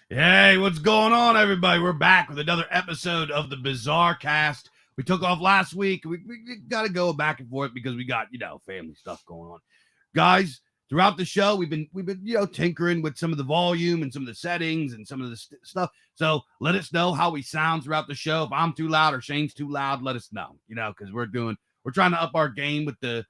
Hey, what's going on, everybody? We're back with another episode of the BIZARCAST. We took off last week. We got to go back and forth because we got, family stuff going on. Guys, throughout the show, we've been tinkering with some of the volume and some of the settings and some of the stuff. So let us know how we sound throughout the show. If I'm too loud or Shane's too loud, let us know, because we're trying to up our game with the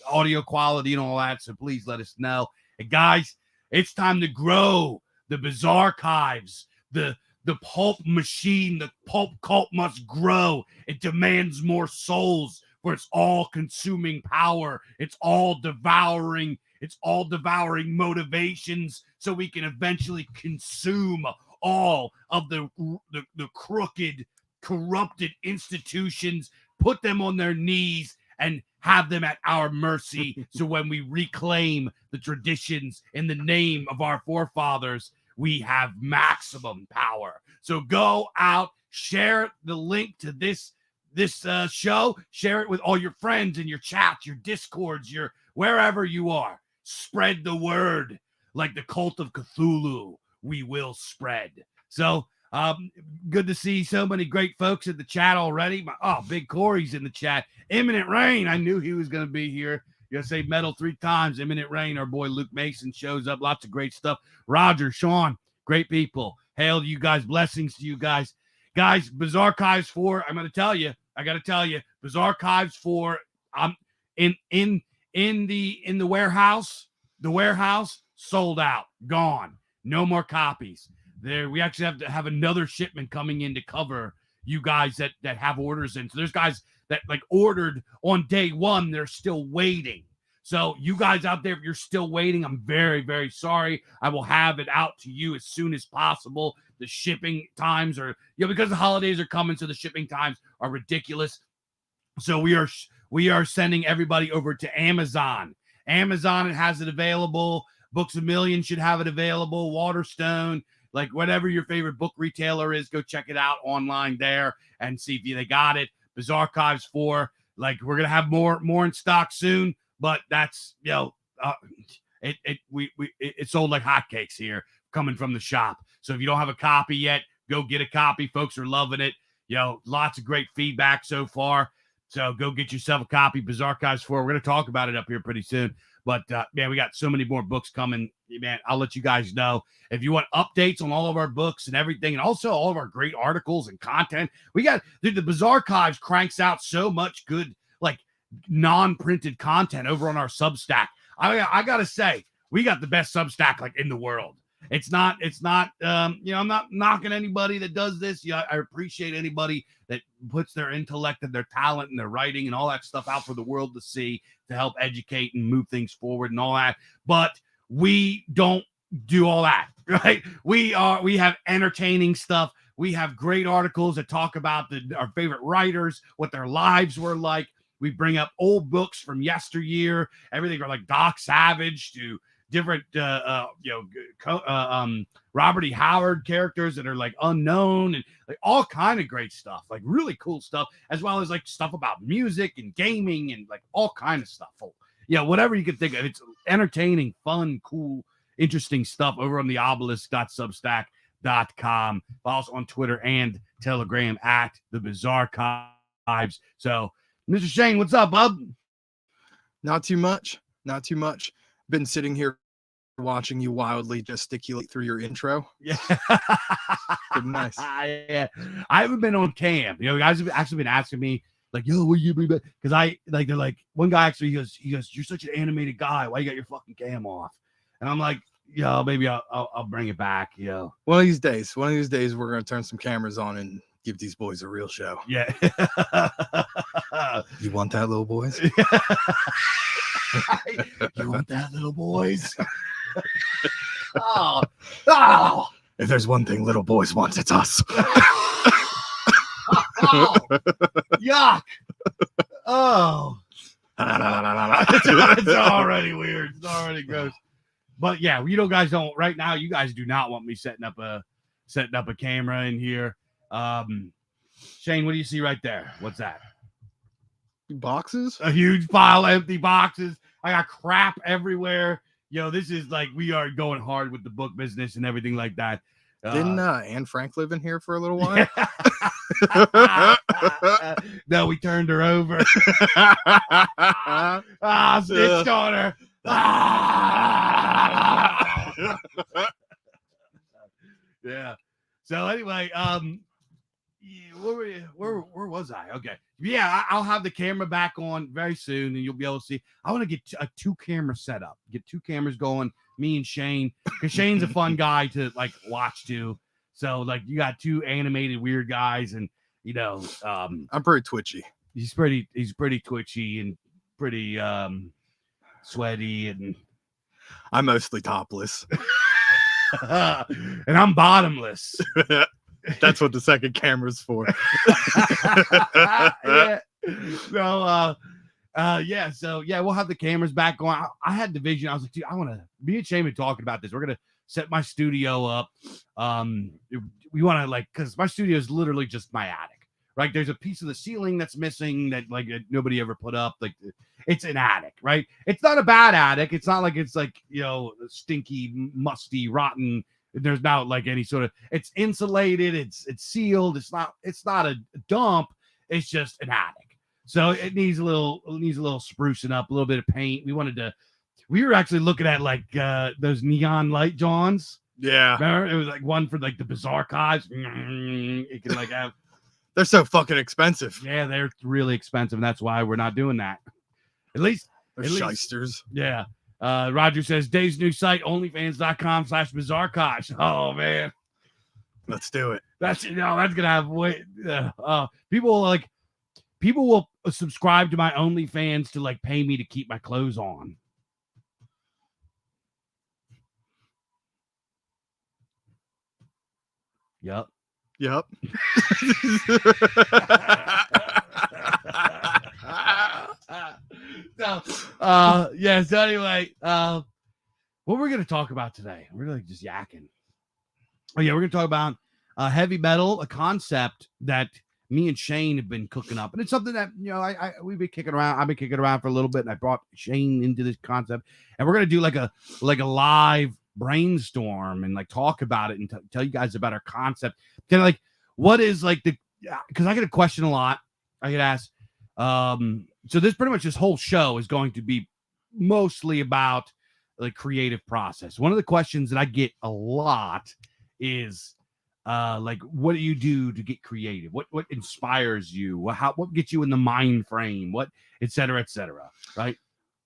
audio quality and all that. So please let us know. And guys, it's time to grow the BIZARCAST, the pulp machine, the pulp cult must grow. It demands more souls for its all-consuming power. It's all devouring motivations so we can eventually consume all of the crooked, corrupted institutions, put them on their knees, and have them at our mercy. So when we reclaim the traditions in the name of our forefathers, we have maximum power. So go out, share the link to this show, share it with all your friends in your chats, your discords, your wherever you are. Spread the word like the cult of Cthulhu. We will spread. So good to see so many great folks in the chat already. Big Corey's in the chat. Imminent Rain. I knew he was going to be here. You gotta say metal 3 times. Imminent Rain. Our boy Luke Mason shows up. Lots of great stuff. Roger, Sean, great people. Hail to you guys. Blessings to you guys. Guys, BIZARCAST 4. I gotta tell you, BIZARCAST 4. In the warehouse. The warehouse sold out. Gone. No more copies. We actually have to have another shipment coming in to cover you guys that have orders in. So there's guys that ordered on day one, they're still waiting. So you guys out there, if you're still waiting, I'm very, very sorry. I will have it out to you as soon as possible. The shipping times are, because the holidays are coming, so the shipping times are ridiculous. So we are sending everybody over to Amazon. Amazon has it available. Books A Million should have it available. Waterstone, whatever your favorite book retailer is, go check it out online there and see if they got it. BIZARCAST 4, we're gonna have more in stock soon, but that's it sold like hotcakes here coming from the shop. So if you don't have a copy yet, go get a copy. Folks are loving it. Lots of great feedback so far. So go get yourself a copy. BIZARCAST 4. We're gonna talk about it up here pretty soon. But, man, we got so many more books coming. Man, I'll let you guys know. If you want updates on all of our books and everything, and also all of our great articles and content, the BIZARCAST cranks out so much good, non-printed content over on our Substack. I got to say, we got the best Substack, in the world. It's not, I'm not knocking anybody that does this. I appreciate anybody that puts their intellect and their talent and their writing and all that stuff out for the world to see, to help educate and move things forward and all that. But we don't do all that, right? We have entertaining stuff. We have great articles that talk about our favorite writers, what their lives were like. We bring up old books from yesteryear, everything from Doc Savage to different Robert E. Howard characters that are unknown, and all kind of great stuff, really cool stuff, as well as stuff about music and gaming and all kind of stuff. Whatever you can think of. It's entertaining, fun, cool, interesting stuff over on the obelisk.substack.com. Follow us on Twitter and Telegram at the BIZARCAST. So, Mr. Shane, what's up, bub? Not too much. Been sitting here watching you wildly gesticulate through your intro. Yeah. Nice. Yeah. I haven't been on cam. Guys have actually been asking me, yo, will you be back? Because they're one guy actually, he goes, you're such an animated guy. Why you got your fucking cam off? And I'm like, maybe I'll bring it back. One of these days, we're going to turn some cameras on and give these boys a real show. Yeah. You want that, little boys? You want that, little boys? Oh. If there's one thing little boys want, it's us. Oh. Yuck. Oh. It's already weird. It's already gross. But yeah, guys don't right now. You guys do not want me setting up a camera in here. Shane, what do you see right there? What's that? Boxes? A huge pile of empty boxes. I got crap everywhere. this is like we are going hard with the book business and everything like that. Didn't Anne Frank live in here for a little while? No, we turned her over. Snitched on her. Yeah. So anyway, where was I? Okay. Yeah, I'll have the camera back on very soon, and you'll be able to see. I want to get a 2-camera setup. Get 2 cameras going. Me and Shane, because Shane's a fun guy to like watch too. So like you got 2 animated weird guys, and I'm pretty twitchy. He's pretty twitchy and pretty sweaty, and I'm mostly topless. And I'm bottomless. That's what the second camera's for. Yeah. So we'll have the cameras back on. I had the vision. I was like, dude, I want to be and Shane talking about this. We're gonna set my studio up. We want to because my studio is literally just my attic. Right? There's a piece of the ceiling that's missing that nobody ever put up. Like it's an attic, right? It's not a bad attic. It's not like it's stinky, musty, rotten. There's not like any sort of. It's insulated. It's sealed. It's not a dump. It's just an attic. So it needs a little sprucing up, a little bit of paint. We were actually looking at those neon light johns. Yeah, remember it was like one for like the BIZARCAST. It can have. They're so fucking expensive. Yeah, they're really expensive, and that's why we're not doing that. At least they're shysters. Yeah. Roger says Dave's new site, onlyfans.com/BIZARCAST. Oh man. Let's do it. That's gonna have people will subscribe to my OnlyFans to pay me to keep my clothes on. Yep. So anyway, what we're going to talk about today, we're really just yakking. Oh yeah, we're going to talk about heavy metal, a concept that me and Shane have been cooking up, and it's something that we've been kicking around. I've been kicking around for a little bit, and I brought Shane into this concept, and we're going to do like a live brainstorm and talk about it and tell you guys about our concept. Kind of what is because I get a question a lot. I get asked. So this whole show is going to be mostly about creative process. One of the questions that I get a lot is what do you do to get creative? What inspires you? What gets you in the mind frame? What et cetera, right?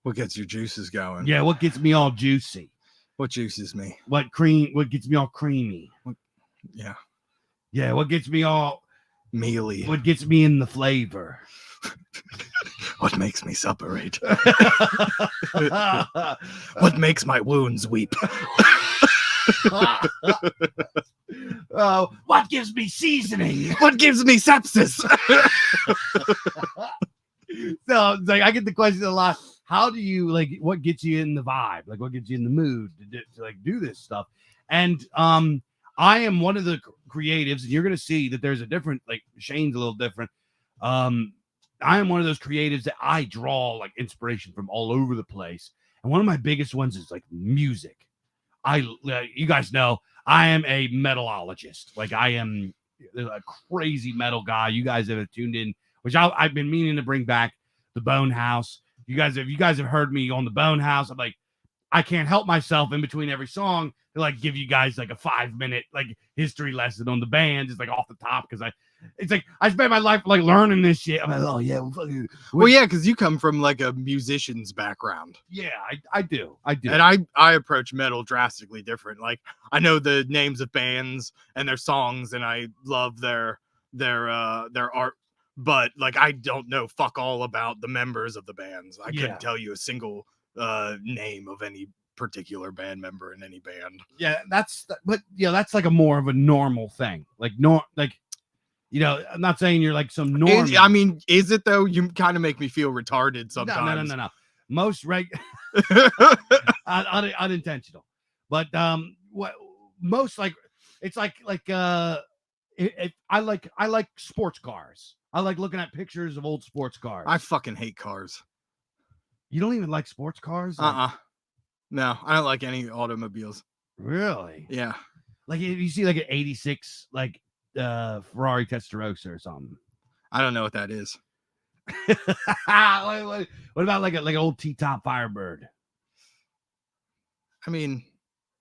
What gets your juices going? Yeah, what gets me all juicy? What juices me? What gets me all creamy? Yeah, what gets me all mealy? What gets me in the flavor? What makes me separate? What makes my wounds weep? What gives me seasoning? What gives me sepsis? So I get the question a lot. How do you what gets you in the vibe? What gets you in the mood to do this stuff? And I am one of the creatives, and you're gonna see that there's a different Shane's a little different. I am one of those creatives that I draw inspiration from all over the place. And one of my biggest ones is music. You guys know I am a metalologist. I am a crazy metal guy. You guys have tuned in, which I've been meaning to bring back the Bone House. You guys have heard me on the Bone House. I'm I can't help myself in between every song to give you guys a 5-minute history lesson on the band, just off the top, because I spent my life learning this shit. I'm oh yeah, well yeah, because you come from a musician's background. Yeah, I do. And I approach metal drastically different. I know the names of bands and their songs, and I love their art, but I don't know fuck all about the members of the bands. I couldn't tell you a single name of any particular band member in any band. Yeah, that's a more of a normal thing. I'm not saying you're some normal. Is it though? You kind of make me feel retarded sometimes. No. Most unintentional, but what most it's I like sports cars. I like looking at pictures of old sports cars. I fucking hate cars. You don't even like sports cars? No, I don't like any automobiles. Really? Yeah. Like if you see like an 86 like Ferrari Testarossa or something. I don't know what that is. what about like an old T-top Firebird? I mean,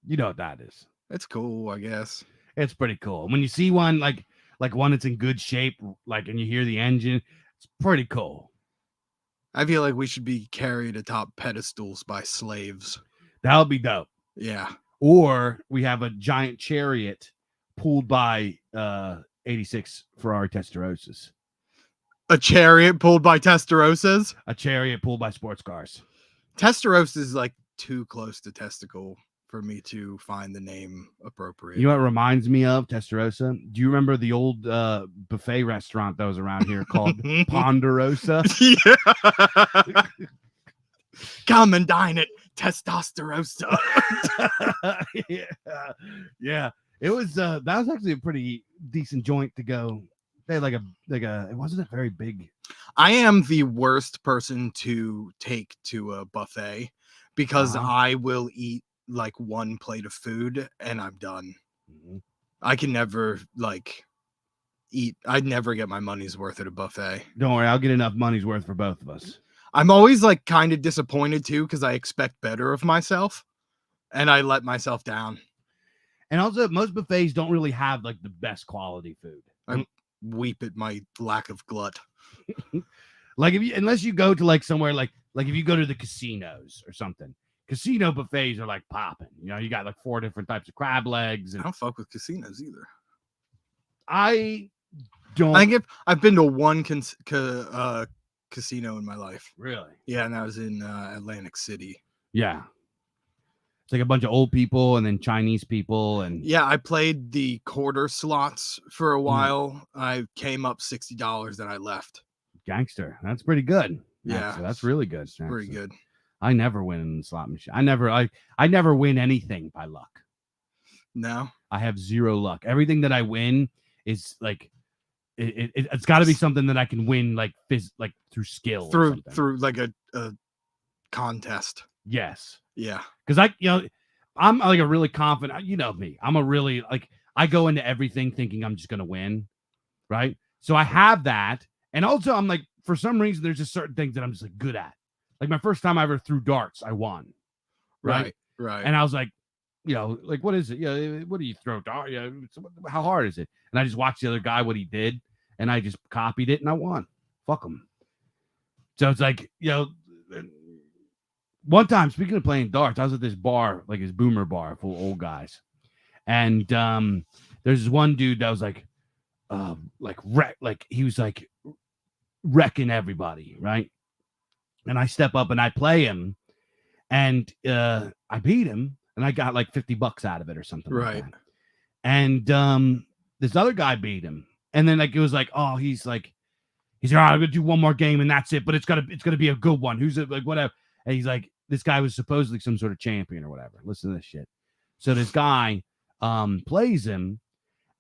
You know what that is. it's cool, I guess. It's pretty cool. When you see one like one that's in good shape, like and you hear the engine, it's pretty cool. I feel like we should be carried atop pedestals by slaves. That would be dope. Yeah. Or we have a giant chariot pulled by 86 Ferrari Testarossas. A chariot pulled by Testarossas? A chariot pulled by sports cars. Testarossa is like too close to testicle for me to find the name appropriate. You know what it reminds me of, Testarossa? Do you remember the old buffet restaurant that was around here called Ponderosa? Yeah. Come and dine at Testosterosa. Yeah. It was that was actually a pretty decent joint to go. They had like a it wasn't a very big. I am the worst person to take to a buffet because I will eat like one plate of food and I'm done. Mm-hmm. I can never like eat. I'd never get my money's worth at a buffet. Don't worry, I'll get enough money's worth for both of us. I'm always like kind of disappointed too because I expect better of myself and I let myself down. And also, most buffets don't really have like the best quality food. I weep at my lack of glut. Like if you, unless you go to like somewhere like if you go to the casinos or something, casino buffets are like popping. You know, you got like 4 different types of crab legs. And I don't fuck with casinos either. I don't. I think I've been to one casino in my life. Really? Yeah, and that was in Atlantic City. Yeah. It's like a bunch of old people and then Chinese people. And yeah, I played the quarter slots for a while. I came up $60 and I left. Gangster. That's pretty good. Yeah. That's really good. Pretty good. I never win in the slot machine. I never win anything by luck. No. I have zero luck. Everything that I win is like it's got to be something that I can win like through skill through like a contest. Yes. Yeah. Because I'm like a really confident. You know me. I'm a really like I go into everything thinking I'm just gonna win, right? So I have that, and also I'm like for some reason there's just certain things that I'm just like good at. Like my first time I ever threw darts, I won. Right. And I was like, like what is it? Yeah, what do you throw dart? Yeah, how hard is it? And I just watched the other guy what he did, and I just copied it, and I won. Fuck him. So it's like one time, speaking of playing darts, I was at this bar, like his boomer bar, full of old guys, and there's this one dude that was like he was like wrecking everybody, right? And I step up and I play him, and I beat him, and I got like $50 out of it or something, right? Like that. And this other guy beat him, and then like it was like, oh, he's like, all right, I'm gonna do one more game and that's it, but it's gonna be a good one. Who's it? Like whatever. And he's like, this guy was supposedly some sort of champion or whatever. Listen to this shit. So this guy plays him,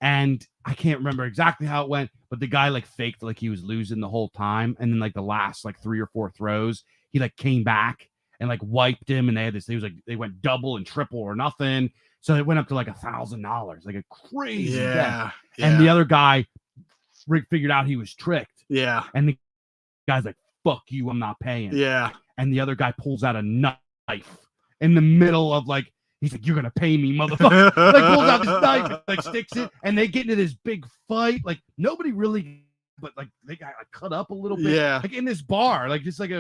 and I can't remember exactly how it went, but the guy like faked like he was losing the whole time, and then like the last like 3 or 4 throws, he like came back and like wiped him, and they had this. They was like they went double and triple or nothing, so it went up to like $1,000, like a crazy bet. And the other guy figured out he was tricked. Yeah, and the guy's like, "Fuck you, I'm not paying." Yeah. And the other guy pulls out a knife in the middle of like, he's like, "You're gonna pay me, motherfucker!" Like pulls out this knife, like sticks it, and they get into this big fight. Like nobody really, but like they got like, cut up a little bit. Yeah. Like in this bar, like just like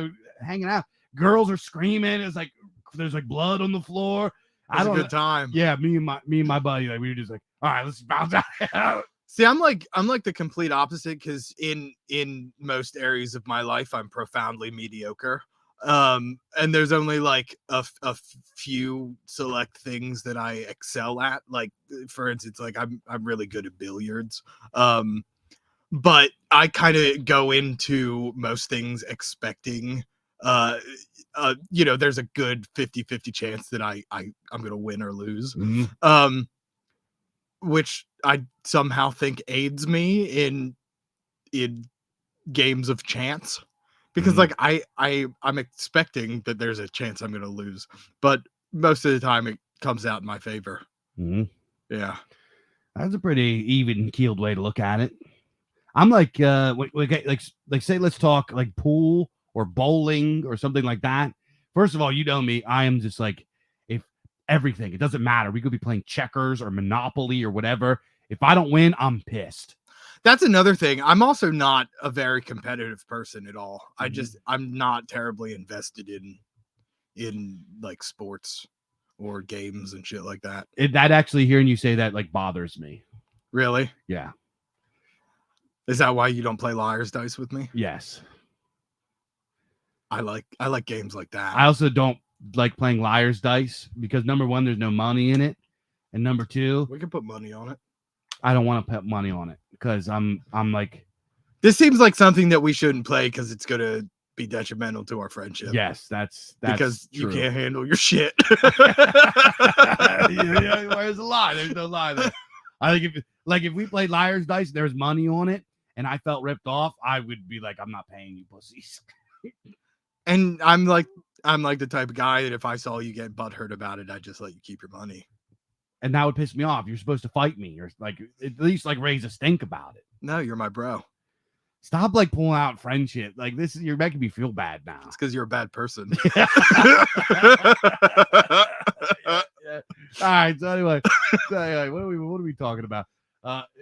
hanging out. Girls are screaming. It's like there's like blood on the floor. It's a good time. Yeah, me and my buddy, like we were just like, all right, let's bounce out. See, I'm like the complete opposite because in most areas of my life, I'm profoundly mediocre. And there's only like a few select things that I excel at. Like for instance, like I'm really good at billiards. But I kind of go into most things expecting there's a good 50-50 chance that I'm gonna win or lose. Mm-hmm. Which I somehow think aids me in games of chance, because like I'm expecting that there's a chance I'm gonna lose, but most of the time it comes out in my favor. Mhm. Yeah. That's a pretty even keeled way to look at it. I'm like, like say, let's talk like pool or bowling or something like that. First of all, you know me, I am just like, if everything, it doesn't matter. We could be playing checkers or Monopoly or whatever. If I don't win, I'm pissed. That's another thing. I'm also not a very competitive person at all. Mhm. I'm not terribly invested in like sports or games and shit like that. That actually hearing you say that like bothers me. Really? Yeah. Is that why you don't play liar's dice with me? Yes. I like games like that. I also don't like playing liar's dice because number one, there's no money in it, and number two, We can put money on it. I don't want to put money on it because I'm like, This seems like something that we shouldn't play because it's gonna be detrimental to our friendship. yes, that's Because true. you can't handle your shit. Yeah, where's the lie? There's no lie there. I think if we played liar's dice, and there's money on it, and I felt ripped off, I would be like, I'm not paying you, pussies. And I'm like the type of guy that if I saw you get butthurt about it, I'd just let you keep your money. And that would piss me off. You're supposed to fight me, or like at least like raise a stink about it. No, you're my bro. Stop like pulling out friendship. Like this is you're making me feel bad now. It's because you're a bad person. Yeah. All right. So anyway, what are we talking about?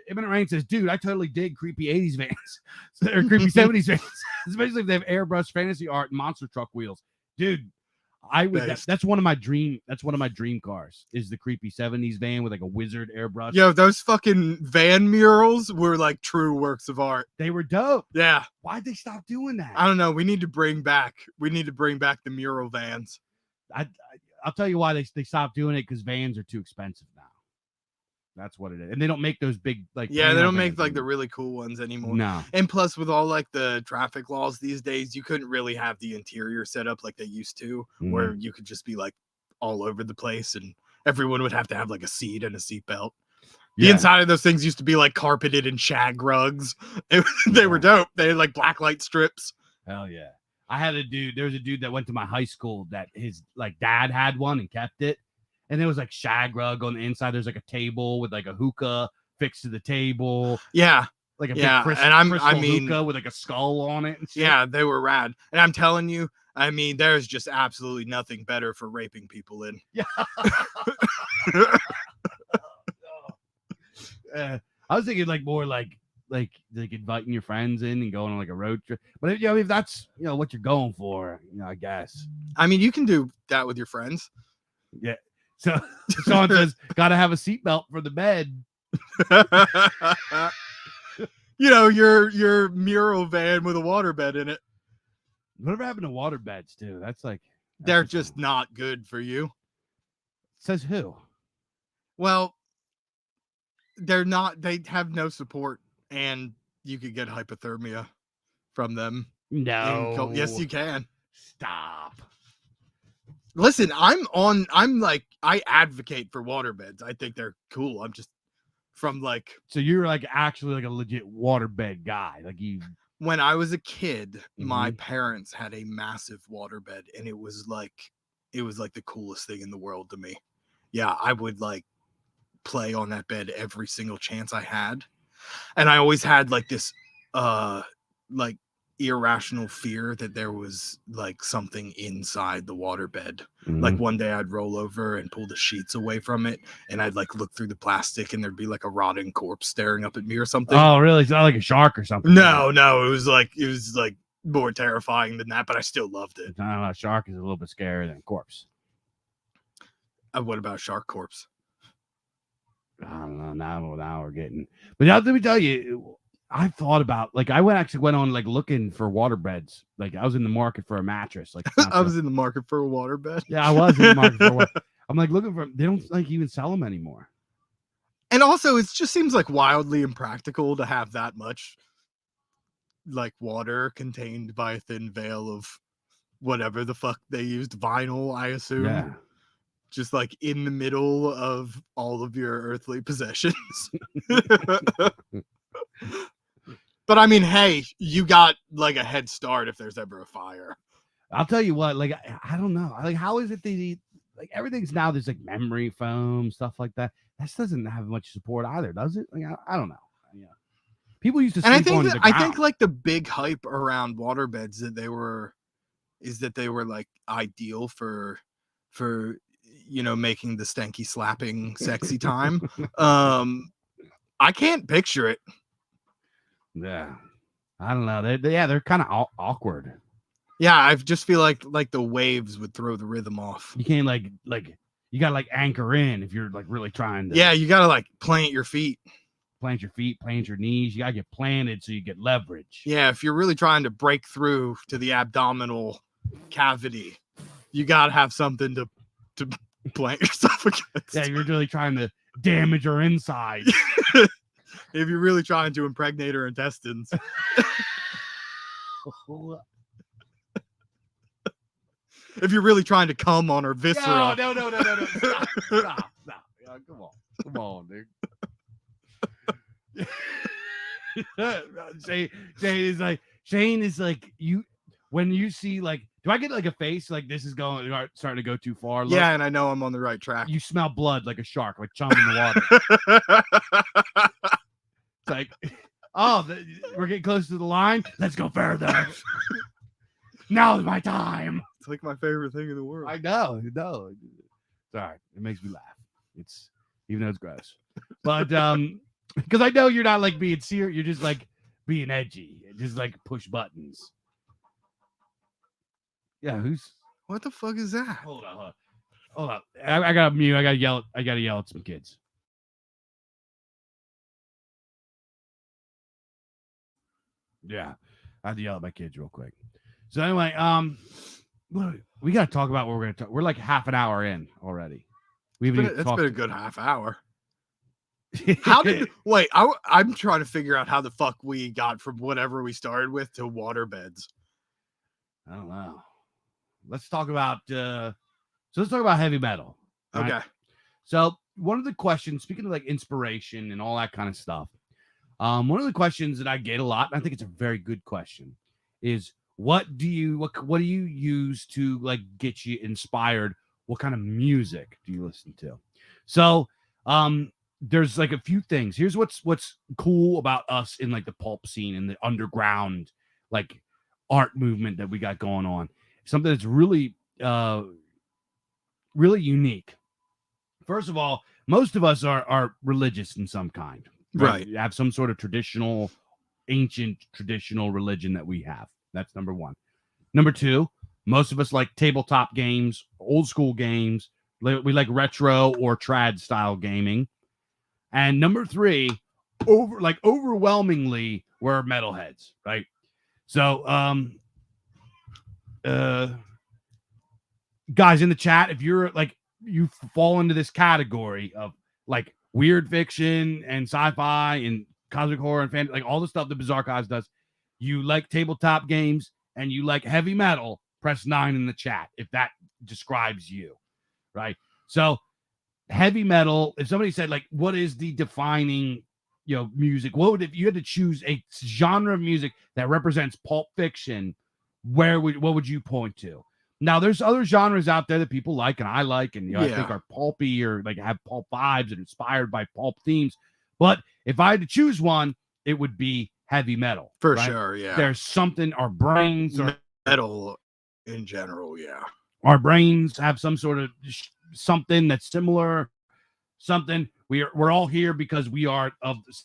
Imminent Rain says, dude, I totally dig creepy 80s vans or creepy 70s vans, especially if they have airbrush fantasy art and monster truck wheels. Dude, I would that's one of my dream cars is the creepy 70s van with like a wizard airbrush. Yo, those fucking van murals were like true works of art. They were dope. Yeah. Why'd they stop doing that? I don't know. We need to bring back the mural vans. I'll tell you why they stopped doing it, because vans are too expensive now. That's what it is. And they don't make those big like they don't make like the really cool ones anymore. No. And plus with all like the traffic laws these days, you couldn't really have the interior set up like they used to, where you could just be like all over the place and everyone would have to have like a seat and a seatbelt. The inside of those things used to be like carpeted in shag rugs. They were dope. They had like black light strips. Hell yeah. There was a dude that went to my high school that his like dad had one and kept it. And there was like shag rug on the inside. There's like a table with like a hookah fixed to the table. Yeah. Like a big crystal hookah with like a skull on it. And shit. Yeah, they were rad. And I'm telling you, I mean, there's just absolutely nothing better for raping people in. Yeah. I was thinking like more like inviting your friends in and going on like a road trip. But if that's what you're going for, I guess. I mean, you can do that with your friends. Yeah. So Sean says, gotta have a seatbelt for the bed. Your mural van with a waterbed in it. Whatever happened to water beds too? They're just not good for you. Says who? Well, they're not. They have no support, and you could get hypothermia from them. No. Yes, you can. Stop. Listen, I advocate for waterbeds. I think they're cool. I'm just from like. So you're like actually like a legit waterbed guy. Like you. When I was a kid, my parents had a massive waterbed, and it was like the coolest thing in the world to me. Yeah, I would like play on that bed every single chance I had. And I always had like this like irrational fear that there was like something inside the waterbed. Like one day I'd roll over and pull the sheets away from it, and I'd like look through the plastic and there'd be like a rotting corpse staring up at me or something. Oh, really? It's not like a shark or something. No, it was like more terrifying than that, but I still loved it. A shark is a little bit scarier than a corpse. What about shark corpse? I don't know. Now we're getting. But now let me tell you, I thought about I went on like looking for water beds. Like I was in the market for a mattress. Like I was in the market for a water bed. Yeah, I was in the market for one. I'm like looking for. They don't like even sell them anymore. And also, it just seems like wildly impractical to have that much like water contained by a thin veil of whatever the fuck they used, vinyl, I assume. Yeah. Just like in the middle of all of your earthly possessions. But I mean, hey, you got like a head start if there's ever a fire. I'll tell you what, like I don't know. Like how is it like everything's now there's like memory foam stuff like that. That doesn't have much support either, does it? Like, I don't know. Yeah, people used to And sleep on the ground. I think like the big hype around waterbeds that they were like ideal for making the stanky slapping sexy time. I can't picture it. Yeah, I don't know. They're kind of awkward. Yeah, I just feel like the waves would throw the rhythm off. You can't like you gotta like anchor in if you're like really trying to. Yeah, you gotta like plant your feet. Plant your feet, plant your knees. You gotta get planted so you get leverage. Yeah, if you're really trying to break through to the abdominal cavity, you gotta have something to plant yourself against. Yeah, you're really trying to damage her inside. If you're really trying to impregnate her intestines. If you're really trying to come on her viscera. No. Stop. Yeah, come on, dude. Shane is like you when you see like, do I get like a face like this is starting to go too far? Look, yeah, and I know I'm on the right track. You smell blood like a shark, like chum in the water. It's like, we're getting close to the line. Let's go further. Now's my time. It's like my favorite thing in the world. I know. Sorry, it makes me laugh. It's even though it's gross, but because I know you're not like being serious. You're just like being edgy, just like push buttons. Yeah, what the fuck is that? Hold on. I got mute. I gotta yell at some kids. Yeah, I have to yell at my kids real quick. So anyway, we got to talk about what we're going to talk. We're like half an hour in already. It's been a good half hour. How did wait? I'm trying to figure out how the fuck we got from whatever we started with to waterbeds. I don't know. Let's talk about let's talk about heavy metal. Right? Okay. So one of the questions, speaking of like inspiration and all that kind of stuff, one of the questions that I get a lot, and I think it's a very good question, is what do you use to like get you inspired? What kind of music do you listen to? So there's like a few things. Here's what's cool about us in like the pulp scene and the underground like art movement that we got going on. Something that's really really unique. First of all, most of us are religious in some kind. Right. You have some sort of ancient traditional religion that we have. That's number one. Number two, most of us like tabletop games, old school games. We like retro or trad style gaming. And number three, overwhelmingly, we're metalheads, right? So, guys in the chat, if you're like, you fall into this category of like weird fiction and sci-fi and cosmic horror and fantasy, like all the stuff that BIZARCAST does, you like tabletop games and you like heavy metal, press 9 in the chat if that describes you, right? So heavy metal, if somebody said like, what is the defining, music, if you had to choose a genre of music that represents pulp fiction, what would you point to? Now there's other genres out there that people like and I like, and I think are pulpy or like have pulp vibes and inspired by pulp themes. But if I had to choose one, it would be heavy metal. For sure, yeah. There's something, our brains are metal in general, yeah. Our brains have some sort of something that's similar, something. We're all here because we are of the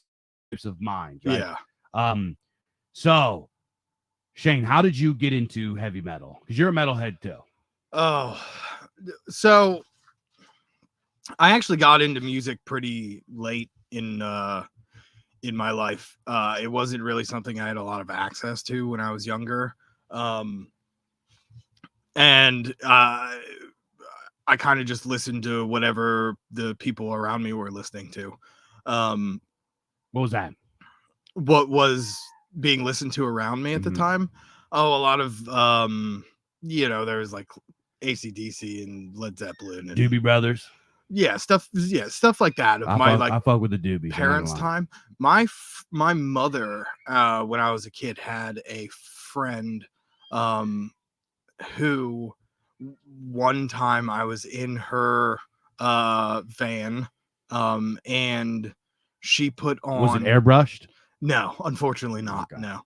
types of mind, right? Yeah. So Shane, how did you get into heavy metal? Because you're a metalhead too. Oh, so I actually got into music pretty late in my life. It wasn't really something I had a lot of access to when I was younger. And I kind of just listened to whatever the people around me were listening to. What was that? What was being listened to around me at the time? Oh, a lot of there was like AC/DC and Led Zeppelin and Doobie Brothers. Stuff like that. I fuck with the Doobies. Parents' time. My mother, when I was a kid, had a friend who one time I was in her van, and she put on. Was it airbrushed? No, unfortunately not. Okay. No.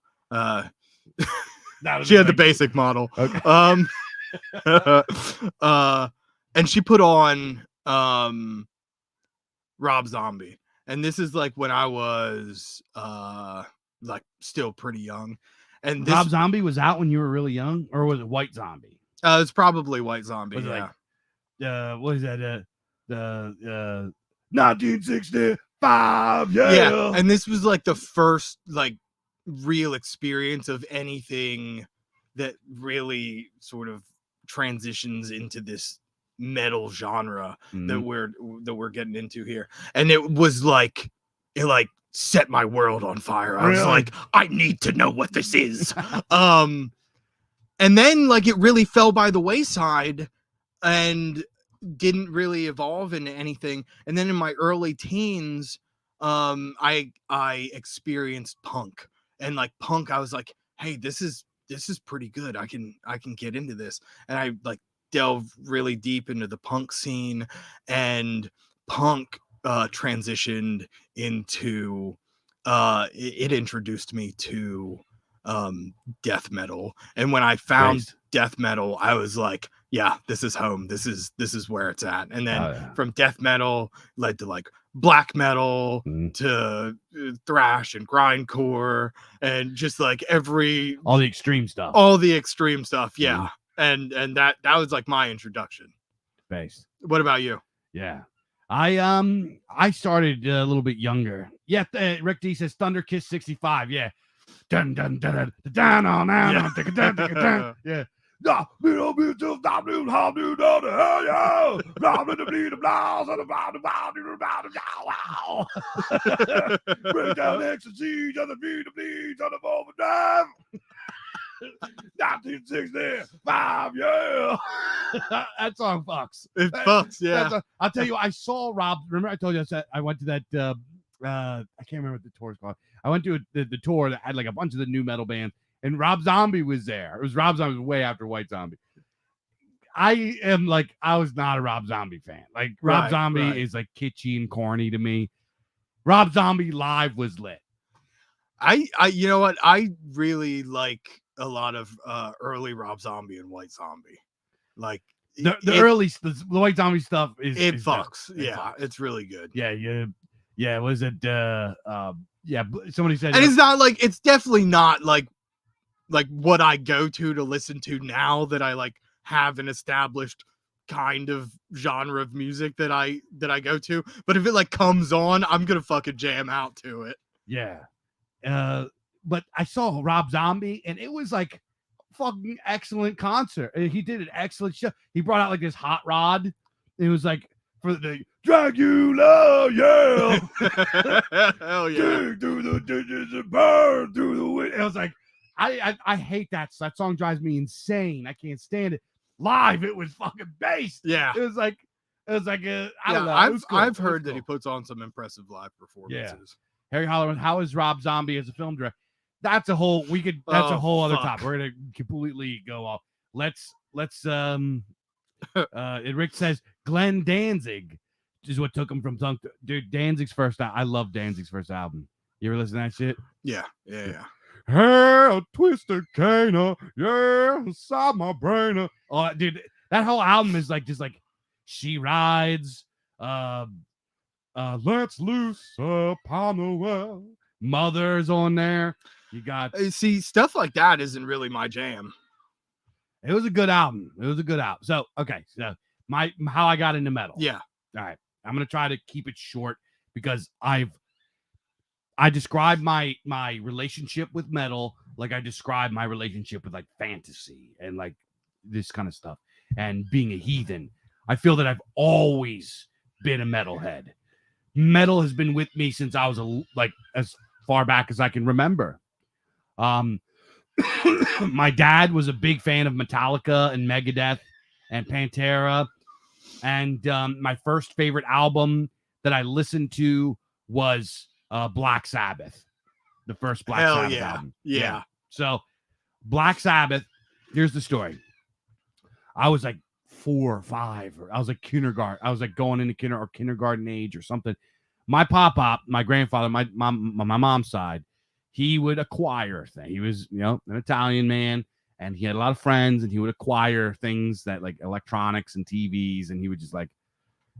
That was She had the like- basic model. Okay. And she put on Rob Zombie. And this is like when I was like still pretty young. And this Rob Zombie was out when you were really young, or was it White Zombie? it's probably White Zombie. Was it Yeah. like, what is that? The 1965. Yeah. And this was like the first like real experience of anything that really sort of transitions into this metal genre that we're getting into here. And it was like it like set my world on fire. I was Really? like, I need to know what this is. And then like it really fell by the wayside and didn't really evolve into anything. And then in my early teens, I experienced punk. And like punk, I was like, hey, this is pretty good. I can get into this. And I like delved really deep into the punk scene, and punk transitioned into it introduced me to death metal. And when I found death metal, I was like, yeah, this is home. This is where it's at. And then from death metal led to like black metal to thrash and grindcore and just like all the extreme stuff. Yeah. And that was like my introduction. Based. What about you? Yeah. I started a little bit younger. Yeah, Rick D says Thunder Kiss 65. Yeah. Dun dun dun dun dun on down. Yeah. Bring down ecstasy on the beat of beats on the overdrive. 1965, yeah. That song fucks. It fucks, yeah. I'll tell you, I saw Rob. Remember, I told you I went to that. I can't remember what the tour's called. I went to the tour that had like a bunch of the new metal bands, and Rob Zombie was there. It was Rob Zombie way after White Zombie. I was not a Rob Zombie fan. Like Rob Zombie is like kitschy and corny to me. Rob Zombie live was lit. I you know what? I really like a lot of early Rob Zombie and White Zombie. Like the White Zombie stuff is fucks. Yeah, it's really good. Yeah. Was it somebody said, and it's not like, it's definitely not like what I go to listen to now that I like have an established kind of genre of music that I go to. But if it like comes on, I'm gonna fucking jam out to it. Yeah. But I saw Rob Zombie, and it was like fucking excellent concert. He did an excellent show. He brought out like this hot rod. It was like for the Dracula, yeah. Hell yeah. Dig through the ditches and burn through the wind. It was like, I hate that. That song drives me insane. I can't stand it. Live, it was fucking based. Yeah. It was like I don't know. I've heard that he puts on some impressive live performances. Yeah. Harry Hollerman, how is Rob Zombie as a film director? That's a whole that's a whole other topic. We're gonna completely go off. Let's Rick says Glenn Danzig is what took him from Thunk. Dude, Danzig's first I love Danzig's first album. You ever listen to that shit? Yeah. Hey, a twisted cane, yeah, inside my brain. Oh, dude, that whole album is like just like She Rides, Let's Loose Upon the Well, Mother's on there. You got see stuff like that isn't really my jam. It was a good album. So okay, so how I got into metal. Yeah. All right. I'm gonna try to keep it short because I describe my relationship with metal like I describe my relationship with like fantasy and like this kind of stuff and being a heathen. I feel that I've always been a metalhead. Metal has been with me since I was as far back as I can remember. My dad was a big fan of Metallica and Megadeth and Pantera. And my first favorite album that I listened to was Black Sabbath, the first Black Sabbath album. Yeah. So Black Sabbath, here's the story. I was like 4 or 5, or I was like kindergarten. I was like going into kindergarten age or something. My pop, my grandfather, my mom's side, he would acquire things. He was, an Italian man, and he had a lot of friends, and he would acquire things that like electronics and TVs, and he would just like,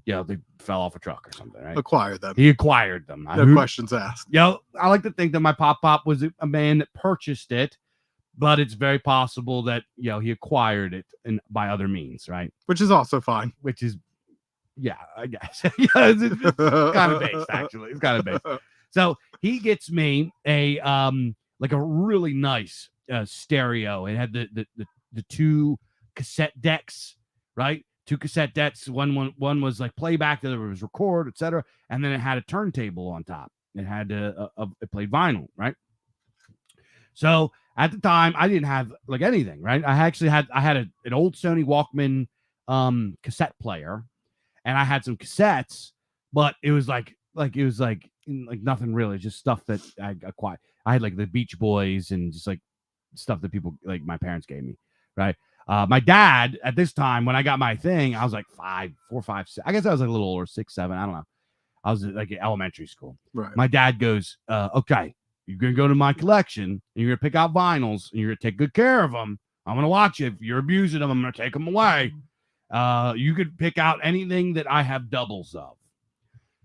they fell off a truck or something, right? Acquire them. He acquired them. No questions asked. I like to think that my pop was a man that purchased it, but it's very possible that, he acquired it by other means, right? Which is also fine. Which is, I guess. It's kind of based, actually. It's kind of based. So he gets me a like a really nice stereo. It had the 2 cassette decks, right? 2 cassette decks. One was like playback, the other was record, etc. And then it had a turntable on top. It had it played vinyl, right? So at the time, I didn't have like anything, right? I had an old Sony Walkman cassette player, and I had some cassettes, but it was like nothing really, just stuff that I acquired. I had like the Beach Boys and just like stuff that people like my parents gave me, right? My dad at this time, when I got my thing, I was like 4, 5, 6. I guess I was like a little older, 6, 7. I don't know. I was like in elementary school. Right. My dad goes, okay, you're going to go to my collection and you're going to pick out vinyls and you're going to take good care of them. I'm going to watch you. If you're abusing them, I'm going to take them away. You could pick out anything that I have doubles of.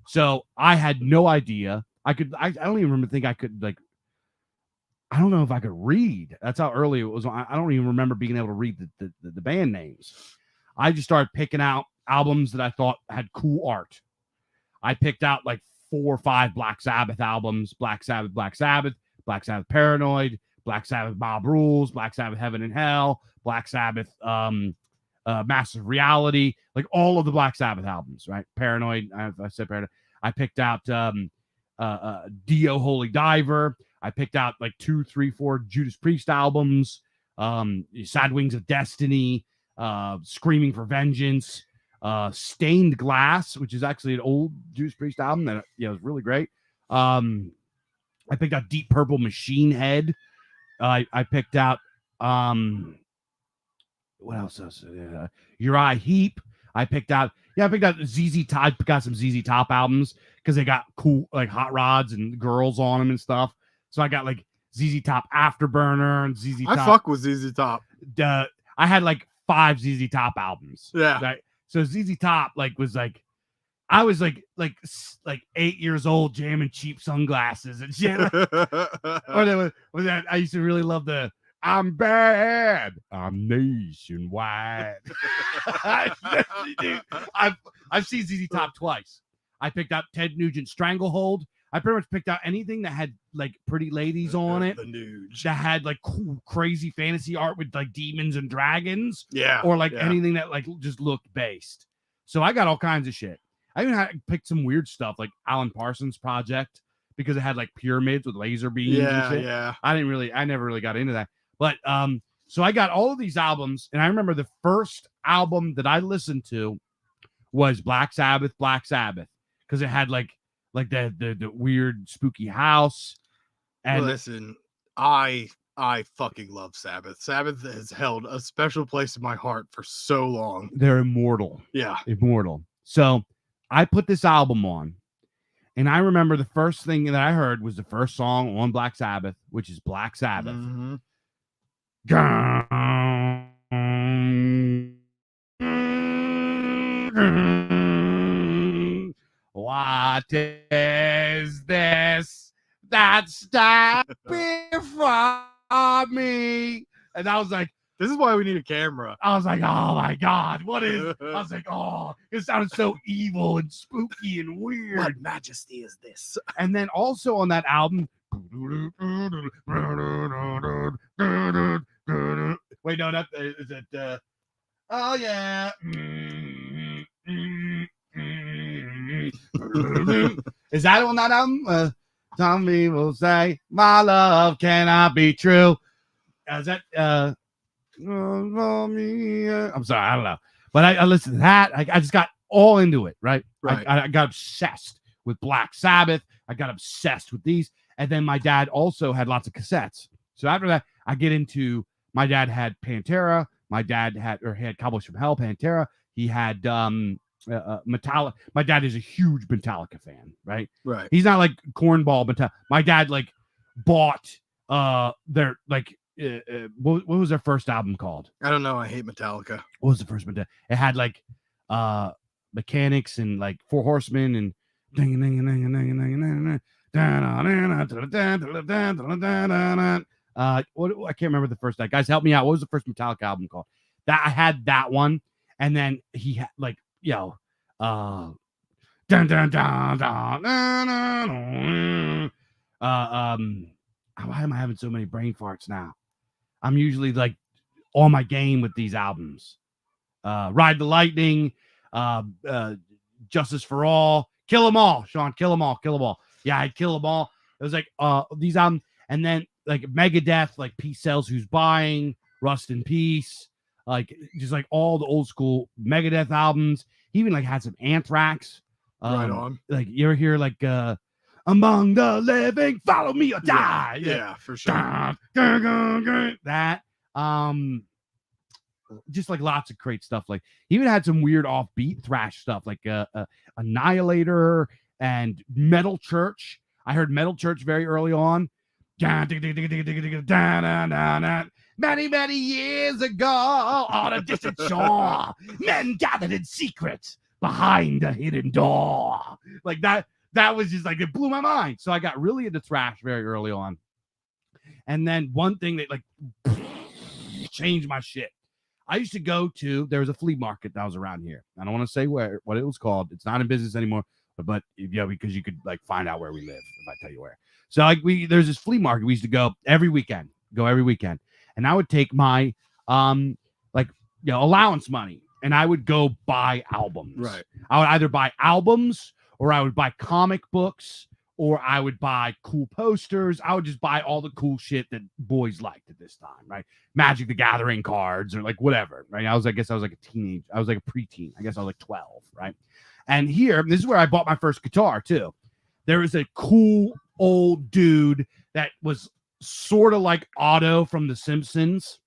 So I had no idea. I don't even think I could, like, I don't know if I could read. That's how early it was. I don't even remember being able to read the band names. I just started picking out albums that I thought had cool art. I picked out like 4 or 5 Black Sabbath albums: Black Sabbath, Black Sabbath Paranoid, Black Sabbath Bob Rules, Black Sabbath Heaven and Hell, Black Sabbath Massive Reality, like all of the Black Sabbath albums, right? Paranoid, I said Paranoid. I picked out Dio Holy Diver. I picked out like 2, 3, 4 Judas Priest albums, Sad Wings of Destiny, Screaming for Vengeance, Stained Glass, which is actually an old Judas Priest album that was really great. I picked out Deep Purple Machine Head. I picked out what else? Uriah Heep. I picked out ZZ Top. Got some ZZ Top albums because they got cool like hot rods and girls on them and stuff. So I got like ZZ Top Afterburner and ZZ Top. I fuck with ZZ Top. I had like 5 ZZ Top albums. Yeah. Right? So ZZ Top was I was like 8 years old jamming cheap sunglasses and shit. Or there was that I used to really love the I'm bad. I'm nationwide. Dude, I've seen ZZ Top twice. I picked out Ted Nugent Stranglehold. I pretty much picked out anything that had like pretty ladies on it. That had like cool, crazy fantasy art with like demons and dragons. Yeah. Or like anything that like just looked based. So I got all kinds of shit. I even picked some weird stuff like Alan Parsons Project because it had like pyramids with laser beams and shit. Yeah. I never really got into that. But so I got all of these albums, and I remember the first album that I listened to was Black Sabbath, because it had like the weird spooky house. And listen, I fucking love Sabbath. Sabbath has held a special place in my heart for so long. They're immortal. Yeah. Immortal. So I put this album on, and I remember the first thing that I heard was the first song on Black Sabbath, which is Black Sabbath. Mm-hmm. What is this that's before me? And I was like, this is why we need a camera. I was like, oh my God, what is? I was like, oh, it sounded so evil and spooky and weird. What majesty is this? And then also on that album, wait, no, that is it. Oh yeah. Is that on that album? Some people say my love cannot be true. Is that I'm sorry, I don't know. But I listened to that. I just got all into it, right? Right. I got obsessed with Black Sabbath. I got obsessed with these. And then my dad also had lots of cassettes. So after that, I get into, my dad had Pantera. My dad had Cowboys from Hell, Pantera. He had Metallica. My dad is a huge Metallica fan, right? Right. He's not like cornball Metallica. My dad like bought their like what was their first album called? I don't know. I hate Metallica. What was the first Metallica? It had like Mechanics and like Four Horsemen and ding ding ding ding ding ding. What I can't remember the first. Guys, help me out. What was the first Metallica album called? That I had that one, and then he had like dun dun dun dun dun. Why am I having so many brain farts now? I'm usually like on my game with these albums. Ride the Lightning, Justice for All, Kill 'Em All, Sean, Kill 'Em All, Kill 'Em All. Yeah, I'd Kill 'Em All. It was like these albums, and then like Megadeth, like Peace Sells Who's Buying, Rust in Peace, like just like all the old school Megadeth albums. He even like had some Anthrax. Right on. Like you ever hear like Among the Living, Follow Me or Die. Yeah, for sure. That just like lots of great stuff. Like he even had some weird offbeat thrash stuff, like Annihilator and Metal Church. I heard Metal Church very early on. Many, many years ago, on a distant shore, men gathered in secret behind a hidden door. Like that was just like, it blew my mind. So I got really into thrash very early on. And then one thing that like changed my shit. I used to go to, there was a flea market that was around here. I don't want to say what it was called. It's not in business anymore, but yeah, because you could like find out where we live if I tell you where. So like there's this flea market. We used to go every weekend, and I would take my allowance money and I would go buy albums. Right. I would either buy albums or I would buy comic books or I would buy cool posters. I would just buy all the cool shit that boys liked at this time, right? Magic the Gathering cards or like whatever, right? I guess I was like a teenage. I was like a preteen. I guess I was like 12, right? And here, this is where I bought my first guitar too. There was a cool old dude that was sort of like Otto from The Simpsons,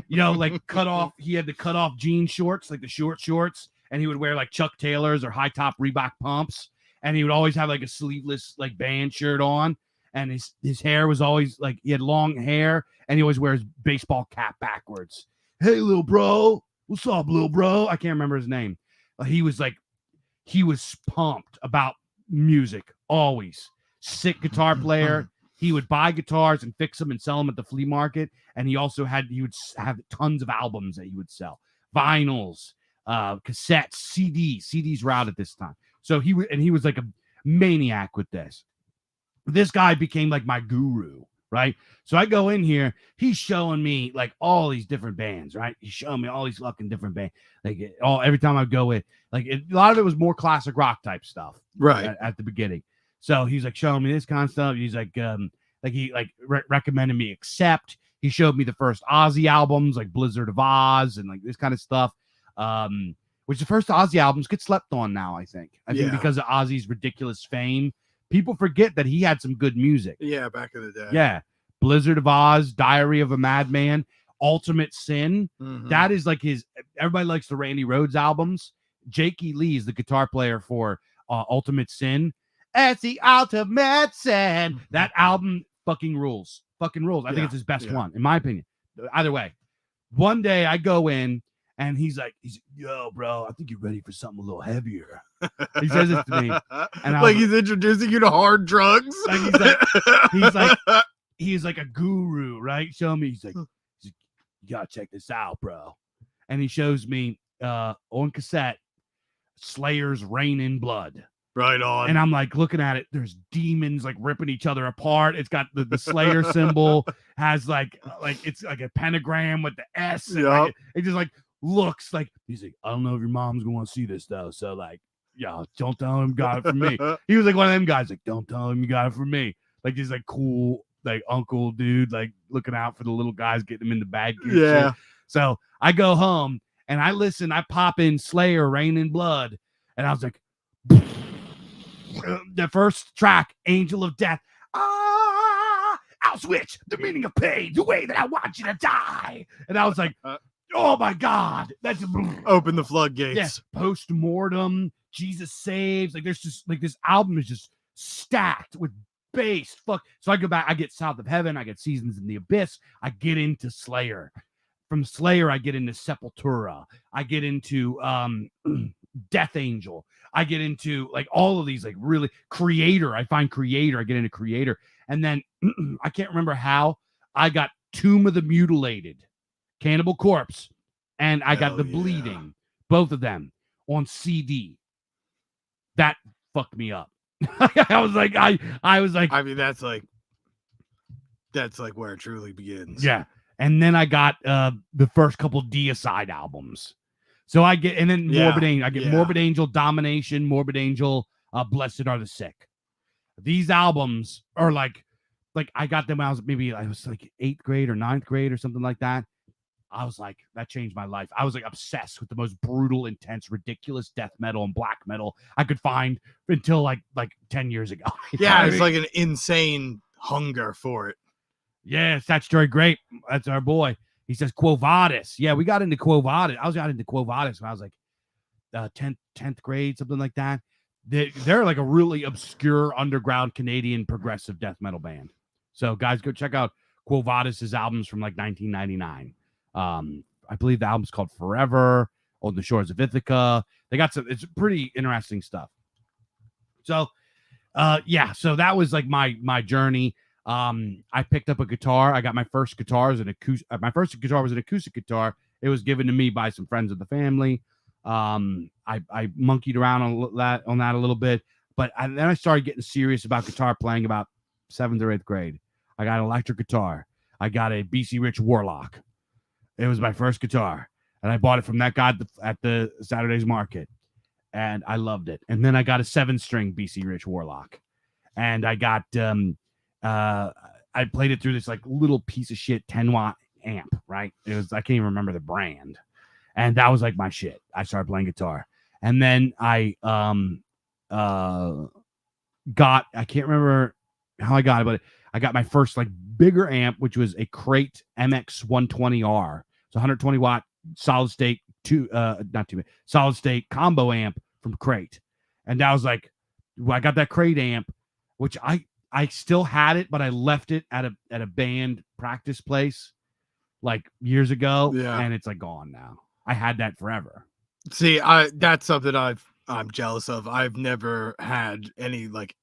like cut off. He had the cut off jean shorts, like the short shorts, and he would wear like Chuck Taylors or high top Reebok pumps. And he would always have like a sleeveless like band shirt on. And his hair was always like, he had long hair and he always wears baseball cap backwards. Hey, little bro. What's up, little bro? I can't remember his name. He was pumped about music, always. Sick guitar player. He would buy guitars and fix them and sell them at the flea market. And he would have tons of albums that he would sell. Vinyls, cassettes, CDs. CDs were out at this time. So he was like a maniac with this. This guy became like my guru, right? So I go in here, he's showing me like all these different bands, right? He's showing me all these fucking different bands. Like every time I go in, like a lot of it was more classic rock type stuff, right? At the beginning. So he's like showing me this kind of stuff. He's like, he recommended me Accept. He showed me the first Ozzy albums, like Blizzard of Oz, and like this kind of stuff. Which the first Ozzy albums get slept on now, I think. I think because of Ozzy's ridiculous fame, people forget that he had some good music. Yeah, back in the day. Yeah. Blizzard of Oz, Diary of a Madman, Ultimate Sin. Mm-hmm. That is like everybody likes the Randy Rhoads albums. Jakey Lee is the guitar player for Ultimate Sin. It's the Ultimate Sin. That album fucking rules. Fucking rules. I think it's his best one, in my opinion. Either way. One day I go in, and he's like, yo, bro, I think you're ready for something a little heavier. He says this to me. And like he's introducing you to hard drugs. Like he's like a guru, right? Show me. He's like, you gotta check this out, bro. And he shows me on cassette, Slayer's Rain in Blood. Right on. And I'm like looking at it. There's demons like ripping each other apart. It's got the Slayer symbol, has like it's like a pentagram with the S. And like it just like looks like, he's like, I don't know if your mom's gonna want to see this though. So like, don't tell him you got it from me. He was like one of them guys, like, don't tell him you got it from me. Like he's like cool, like uncle dude, like looking out for the little guys, getting them in the bad gear. Yeah. Shit. So I go home and I pop in Slayer, Rain in Blood, and I was like, the first track, Angel of Death. I'll switch the meaning of pain, the way that I want you to die. And I was like, Oh my God, that's Open the floodgates. Yes, Postmortem, Jesus Saves. Like there's just like this album is just stacked with bass. Fuck. So I go back, I get South of Heaven, I get Seasons in the Abyss, I get into Slayer. From Slayer, I get into Sepultura, I get into Death Angel, I get into like all of these, like really Creator. I find Creator, I get into Creator, and then I can't remember how I got Tomb of the Mutilated, Cannibal Corpse, and I got Hell The yeah. Bleeding, both of them on CD. That fucked me up. I was like, I mean, that's like where it truly begins. yeah. And then I got the first couple Deicide albums. So I get, and then Morbid Angel. I get Morbid Angel, Domination, Morbid Angel, Blessed Are the Sick. These albums are like I got them when I was like 8th grade or 9th grade or something like that. I was like, that changed my life. I was like obsessed with the most brutal, intense, ridiculous death metal and black metal I could find until like 10 years ago. Yeah, it's like an insane hunger for it. Yeah, Statutory Grape. That's our boy. He says Quo Vadis. Yeah, we got into Quo Vadis. I got into Quo Vadis when I was like 10th grade, something like that. They're like a really obscure underground Canadian progressive death metal band. So guys, go check out Quo Vadis' albums from like 1999. I believe the album's called Forever, On the Shores of Ithaca. They got it's pretty interesting stuff. So yeah, so that was like my journey. I picked up a guitar. I got my first guitar as an acoustic. My first guitar was an acoustic guitar. It was given to me by some friends of the family. I monkeyed around on that a little bit, but then I started getting serious about guitar playing about 7th or 8th grade. I got an electric guitar. I got a BC Rich Warlock. It was my first guitar, and I bought it from that guy at the Saturday's Market, and I loved it. And then I got a 7-string BC Rich Warlock, and I got I played it through this like little piece of shit 10-watt amp, right? It was, I can't even remember the brand. And that was like my shit. I started playing guitar. And then I got, I can't remember how I got it, but I got my first like bigger amp, which was a Crate MX 120R. It's 120 watt solid state solid state combo amp from Crate. And that was like, I got that Crate amp, which I still had it, but I left it at a band practice place like years ago. Yeah. And it's like gone now. I had that forever. See, that's something I'm jealous of. I've never had any like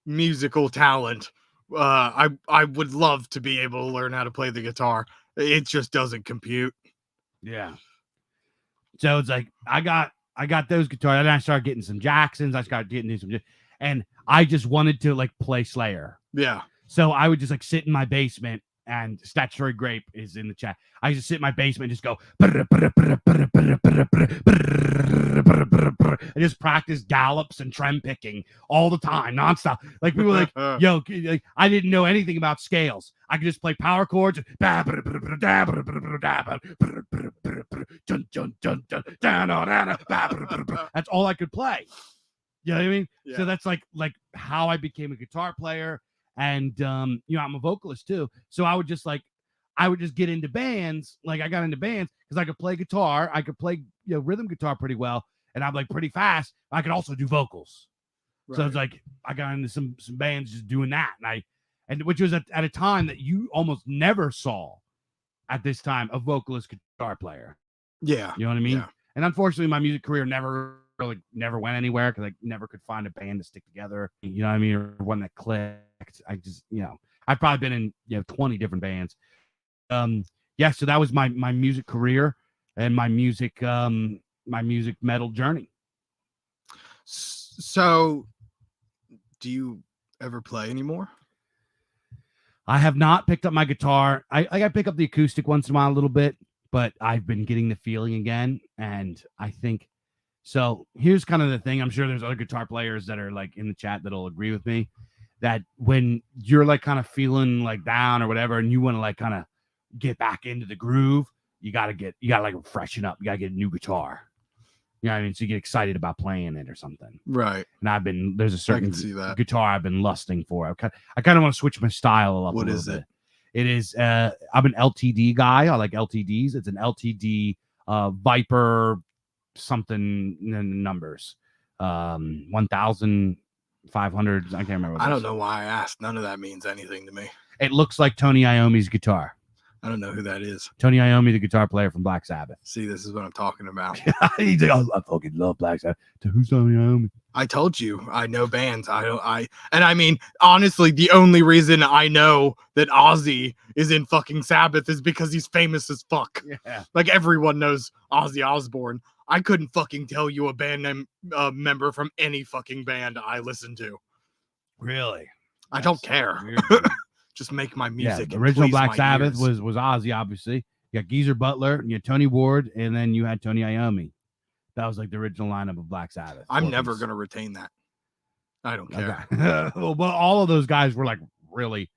musical talent. I would love to be able to learn how to play the guitar. It just doesn't compute. Yeah. So it's like I got those guitars, and I started getting some Jacksons. I started getting some, and I just wanted to like play Slayer. Yeah. So I would just like sit in my basement, and Statutory Grape is in the chat. I just sit in my basement and just go and just practice gallops and trem picking all the time, nonstop. Like people were like, yo, like, I didn't know anything about scales. I could just play power chords. That's all I could play. You know what I mean? Yeah. So that's like how I became a guitar player. And, I'm a vocalist too. So I would just get into bands. Like I got into bands because I could play guitar. I could play, rhythm guitar pretty well. And I'm like pretty fast. I could also do vocals. Right. So it's like, I got into some bands just doing that. And which was at a time that you almost never saw at this time, a vocalist guitar player. Yeah. You know what I mean? Yeah. And unfortunately my music career never went anywhere because I never could find a band to stick together. You know what I mean? Or one that clicked. I just, I've probably been in 20 different bands. Yeah, so that was my music career and my music metal journey. So do you ever play anymore? I have not picked up my guitar. I got to pick up the acoustic once in a while a little bit, but I've been getting the feeling again, and I think so. Here's kind of the thing. I'm sure there's other guitar players that are like in the chat that'll agree with me that when you're like kind of feeling like down or whatever, and you want to like kind of get back into the groove, you gotta like freshen up. You gotta get a new guitar. You know what I mean? So you get excited about playing it or something. Right. And there's a certain guitar I've been lusting for. I kind of want to switch my style up. What is it? It is. I'm an LTD guy. I like LTDs. It's an LTD Viper something numbers. 1,500. I can't remember. What I don't know why I asked. None of that means anything to me. It looks like Tony Iommi's guitar. I don't know who that is. Tony Iommi, the guitar player from Black Sabbath. See, this is what I'm talking about. He's like, I fucking love Black Sabbath. So who's Tony Iommi? I told you I know bands. And I mean, honestly, the only reason I know that Ozzy is in fucking Sabbath is because he's famous as fuck. Yeah. Like everyone knows Ozzy Osbourne. I couldn't fucking tell you a band name member from any fucking band I listen to. Really? I don't care. Just make my music. Yeah, the original Black my Sabbath ears. was Ozzy, obviously. You got Geezer Butler, you had Tony Ward, and then you had Tony Iommi. That was like the original lineup of Black Sabbath. I'm never going to retain that. I don't care. Okay. Well, all of those guys were like really.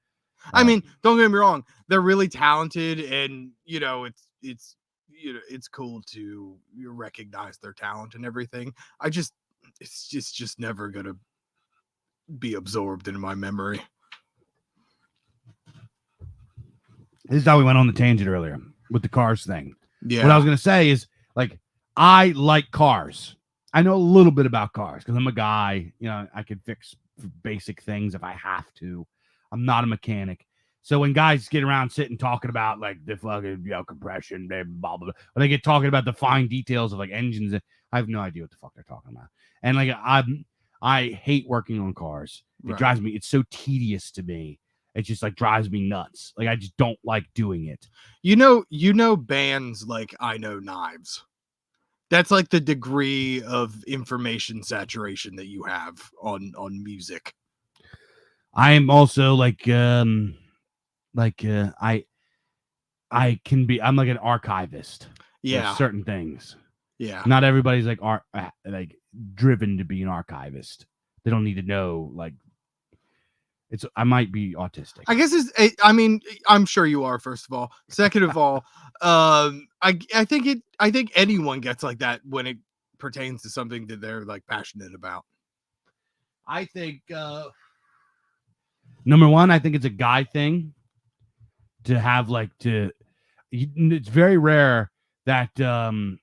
I mean, don't get me wrong. They're really talented, and you know, it's cool to recognize their talent and everything. It's just never going to be absorbed into my memory. This is how we went on the tangent earlier with the cars thing. Yeah. What I was going to say is, like, I like cars. I know a little bit about cars because I'm a guy. You know, I can fix basic things if I have to. I'm not a mechanic. So when guys get around sitting talking about like the fucking compression, blah, blah, blah, when they get talking about the fine details of like engines, I have no idea what the fuck they're talking about. And like I hate working on cars. It drives me. It's so tedious to me. It just like drives me nuts. Like I just don't like doing it. You know bands like I Know Knives. That's like the degree of information saturation that you have on music. I am also like I can be. I'm like an archivist. Yeah. Certain things. Yeah. Not everybody's like driven to be an archivist. They don't need to know like. I might be autistic. I guess I mean, I'm sure you are, first of all. Second of all, I think anyone gets like that when it pertains to something that they're like passionate about. I think number one, I think it's a guy thing to have it's very rare that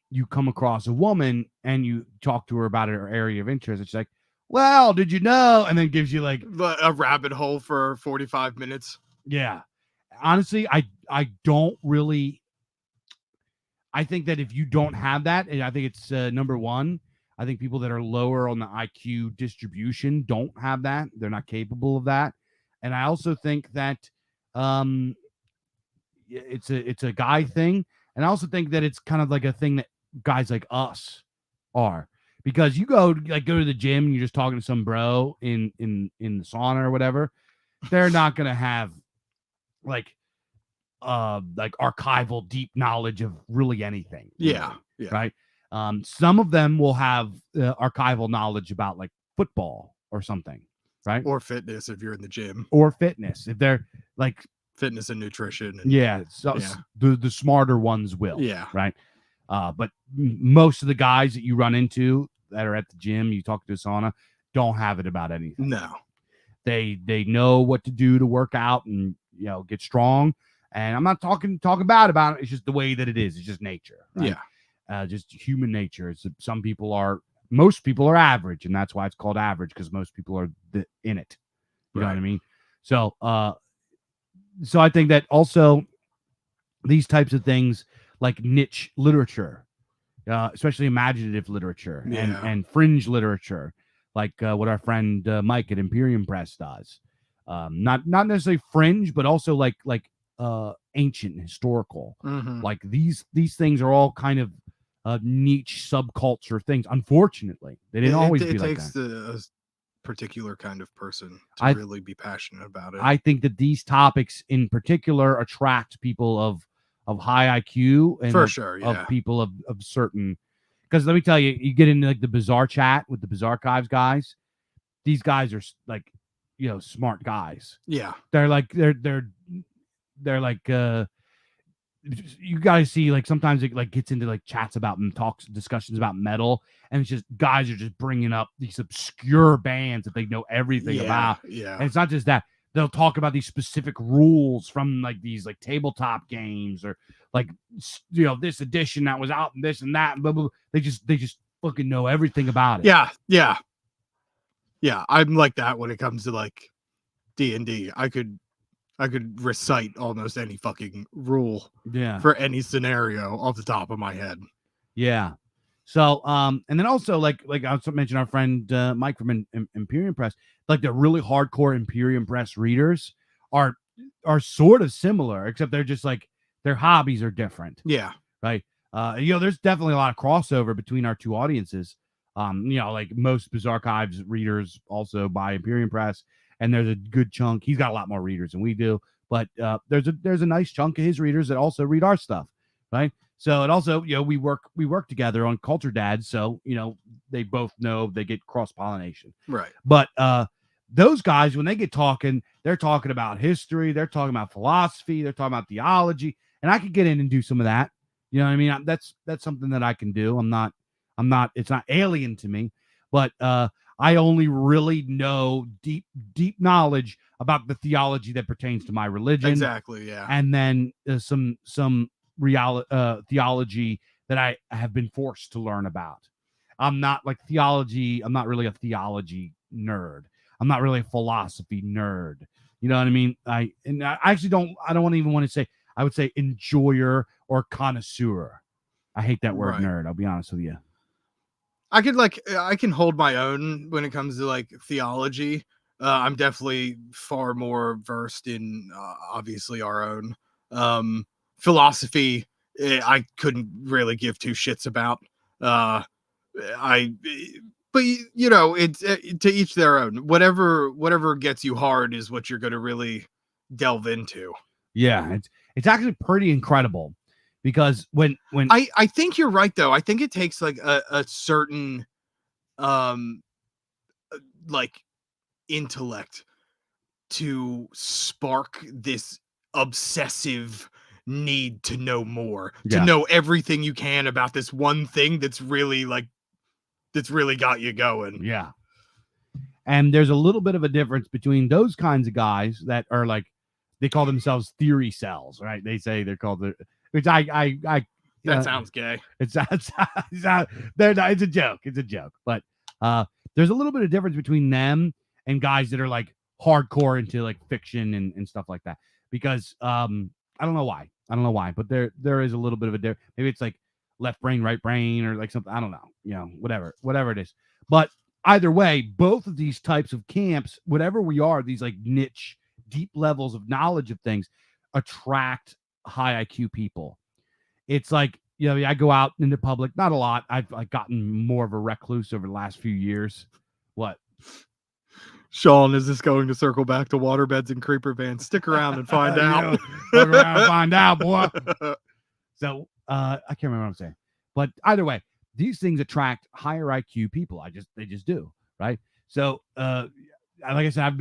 you come across a woman and you talk to her about her area of interest. It's like, well, did you know? And then gives you like a rabbit hole for 45 minutes. Yeah. Honestly, I don't really. I think that if you don't have that, and I think it's number one, I think people that are lower on the IQ distribution don't have that. They're not capable of that. And I also think that it's a guy thing. And I also think that it's kind of like a thing that guys like us are. Because you go to the gym and you're just talking to some bro in the sauna or whatever, they're not gonna have like archival deep knowledge of really anything. Yeah. Right. Some of them will have archival knowledge about like football or something, right? Or fitness if you're in the gym. Or fitness if they're like fitness and nutrition. The smarter ones will. Yeah. Right. But most of the guys that you run into that are at the gym, you talk to a sauna, don't have it about anything. No. They know what to do to work out and get strong. And I'm not talking bad about it. It's just the way that it is. It's just nature. Right? Yeah. Just human nature. It's most people are average, and that's why it's called average, because most people are in it. You know what I mean? So I think that also these types of things like niche literature, especially imaginative literature and fringe literature, like what our friend Mike at Imperium Press does. Not necessarily fringe, but also like ancient historical. Mm-hmm. Like these things are all kind of niche subculture things. Unfortunately, they didn't always be like that. It takes a particular kind of person to really be passionate about it. I think that these topics in particular attract people of high IQ and of people of certain, because let me tell you, you get into like the bizarre chat with the BIZARCAST guys. These guys are like, smart guys. Yeah. They're like, you guys see like sometimes it like gets into like chats about and discussions about metal, and it's just guys are just bringing up these obscure bands that they know everything about. Yeah. And it's not just that. they'll talk about these specific rules from like these like tabletop games or like this edition that was out and this and that. Blah, blah, blah. They just fucking know everything about it. Yeah. I'm like that when it comes to like D&D. I could recite almost any fucking rule for any scenario off the top of my head. Yeah. So, and then also like I also mentioned our friend Mike from Imperium Press, like the really hardcore Imperium Press readers are sort of similar, except they're just like their hobbies are different. Yeah. Right. There's definitely a lot of crossover between our two audiences. Like most BizArchives readers also buy Imperium Press, and there's a good chunk. He's got a lot more readers than we do, but there's a nice chunk of his readers that also read our stuff, right? So it also, we work together on Culture Dads, so they both know they get cross pollination, right? But those guys, when they get talking, they're talking about history, they're talking about philosophy, they're talking about theology, and I could get in and do some of that. You know what I mean? That's something that I can do. I'm not. It's not alien to me, but I only really know deep knowledge about the theology that pertains to my religion. Exactly. Yeah. And then some theology that I have been forced to learn about. I'm not like theology. I'm not really a theology nerd. I'm not really a philosophy nerd. You know what I mean? I actually don't even want to say, I would say enjoyer or connoisseur. I hate that word nerd. I'll be honest with you. I can hold my own when it comes to like theology. I'm definitely far more versed in obviously our own philosophy. I couldn't really give two shits about. But it's to each their own. Whatever gets you hard is what you're going to really delve into. Yeah, it's actually pretty incredible. Because when I think you're right though. I think it takes like a certain like intellect to spark this obsessive need to know more, to know everything you can about this one thing that's really got you going. Yeah. And there's a little bit of a difference between those kinds of guys that are like, they call themselves theory cells, right? They say they're called which I that sounds gay. It's a joke. It's a joke. But there's a little bit of difference between them and guys that are like hardcore into like fiction and stuff like that. Because I don't know why, but there is a little bit of a difference. Maybe it's like left brain, right brain, or like something. I don't know. Whatever it is. But either way, both of these types of camps, whatever we are, these like niche, deep levels of knowledge of things attract high IQ people. It's like, I go out into public, not a lot. I've gotten more of a recluse over the last few years. What? Sean, is this going to circle back to waterbeds and creeper vans? Stick around and find out. Stick around and find out, boy. So I can't remember what I'm saying. But either way, these things attract higher IQ people. They just do, right? So like I said,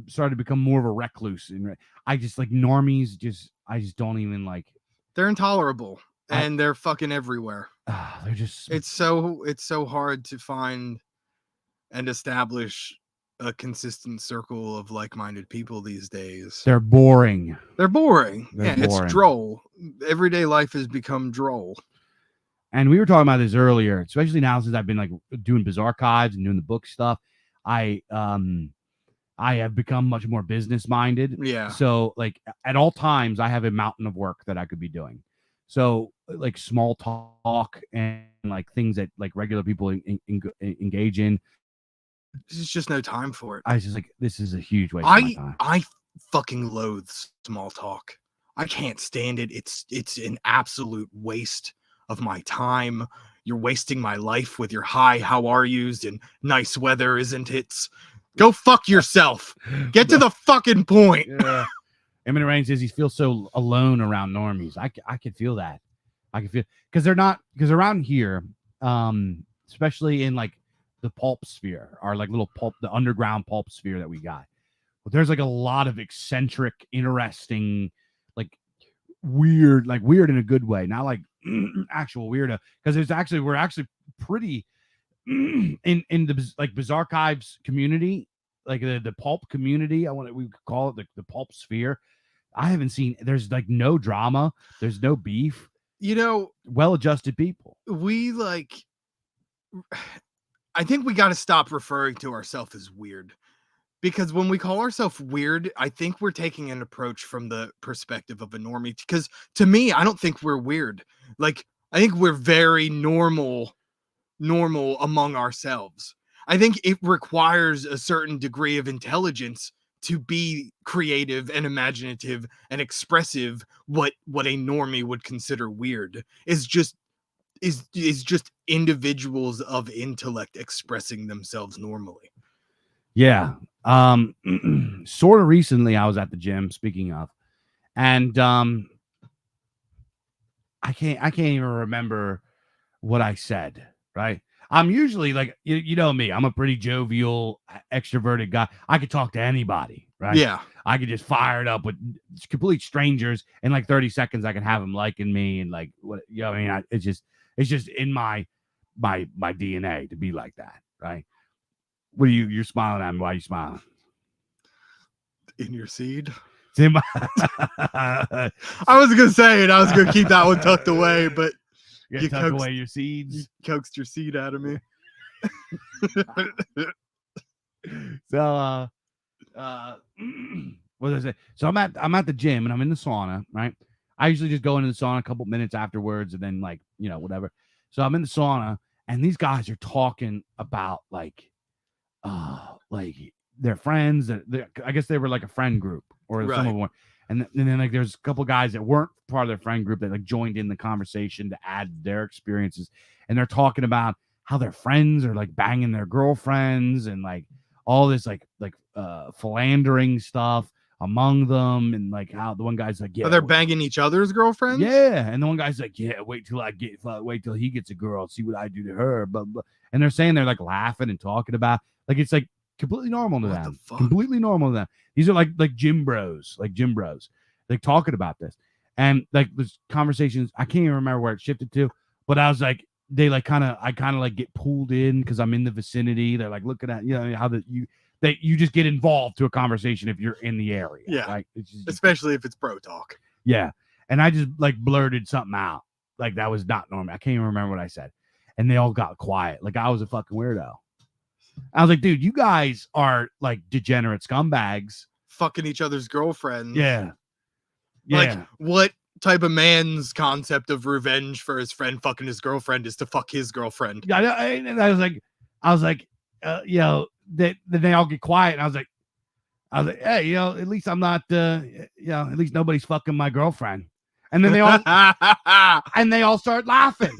started to become more of a recluse. And I just like normies. I just don't even like. They're intolerable, and they're fucking everywhere. They're just. It's so hard to find and establish a consistent circle of like-minded people these days. They're boring. It's droll. Everyday life has become droll. And we were talking about this earlier, especially now since I've been like doing BizArchives and doing the book stuff. I have become much more business minded. Yeah. So like at all times I have a mountain of work that I could be doing. So like small talk and like things that like regular people engage in. There's just no time for it. I was just like, this is a huge waste of my time. I fucking loathe small talk. I can't stand it. It's an absolute waste of my time. You're wasting my life with your hi, how are yous and nice weather, isn't it? Go fuck yourself. Get to the fucking point. Yeah. Eminent Rain says he feels so alone around normies. I could feel that. I can feel because around here, especially in like the pulp sphere, our like little pulp, the underground pulp sphere that we got. But there's like a lot of eccentric, interesting, like weird in a good way, not like actual weirdo. Because we're actually pretty in the like BizArchives community. like the pulp community. We could call it the pulp sphere. I haven't seen. There's like no drama. There's no beef. You know, Well-adjusted people. we like. I think we got to stop referring to ourselves as weird, because when we call ourselves weird, I think we're taking an approach from the perspective of a normie. Because to me, I don't think we're weird. Like, I think we're very normal among ourselves. I think it requires a certain degree of intelligence to be creative and imaginative and expressive. What a normie would consider weird is just individuals of intellect expressing themselves normally. Yeah. Sort of recently I was at the gym, speaking of, and I can't even remember what I said, right? I'm usually like, you know me, I'm a pretty jovial, extroverted guy. I could talk to anybody, right? Yeah. I could just fire it up with complete strangers in like 30 seconds. I can have them liking me and like what, you know, I mean, it's just in my DNA to be like that, right? What are you're smiling at me? Why are you smiling? In your seed. It's in my I was gonna say it. I was gonna keep that one tucked away, but you tuck away your seeds. You coaxed your seed out of me. So what did I say? So I'm at the gym and I'm in the sauna, right? I usually just go into the sauna a couple minutes afterwards and then like, you know, whatever. So I'm in the sauna and these guys are talking about like their friends that I guess they were like a friend group or Right. some of them were. And then like there's a couple guys that weren't part of their friend group that like joined in the conversation to add their experiences. And they're talking about how their friends are like banging their girlfriends and like all this like philandering stuff among them, and like how the one guy's like, yeah, Are they banging each other's girlfriends? yeah, and the one guy's like, yeah, wait till he gets a girl, see what I do to her, blah, blah. And they're saying they're like laughing and talking about like it's like completely normal to What them, the fuck? completely normal to them. These are like gym bros, like talking about this, and like this conversations. I can't even remember where it shifted to, but I was like, I kind of like get pulled in because I'm in the vicinity. They're like looking at, you know, how you just get involved to a conversation if you're in the area. Yeah. Right. It's just, especially if it's bro talk. yeah. And I just like blurted something out. Like that was not normal. I can't even remember what I said. And they all got quiet. Like I was a fucking weirdo. I was like, dude, you guys are like degenerate scumbags. Fucking each other's girlfriends. Yeah. Yeah. Like what type of man's concept of revenge for his friend fucking his girlfriend is to fuck his girlfriend? Yeah. And I was like, you know, then they all get quiet. And I was like, hey, you know, at least I'm not, you know, at least nobody's fucking my girlfriend. And then they all start laughing.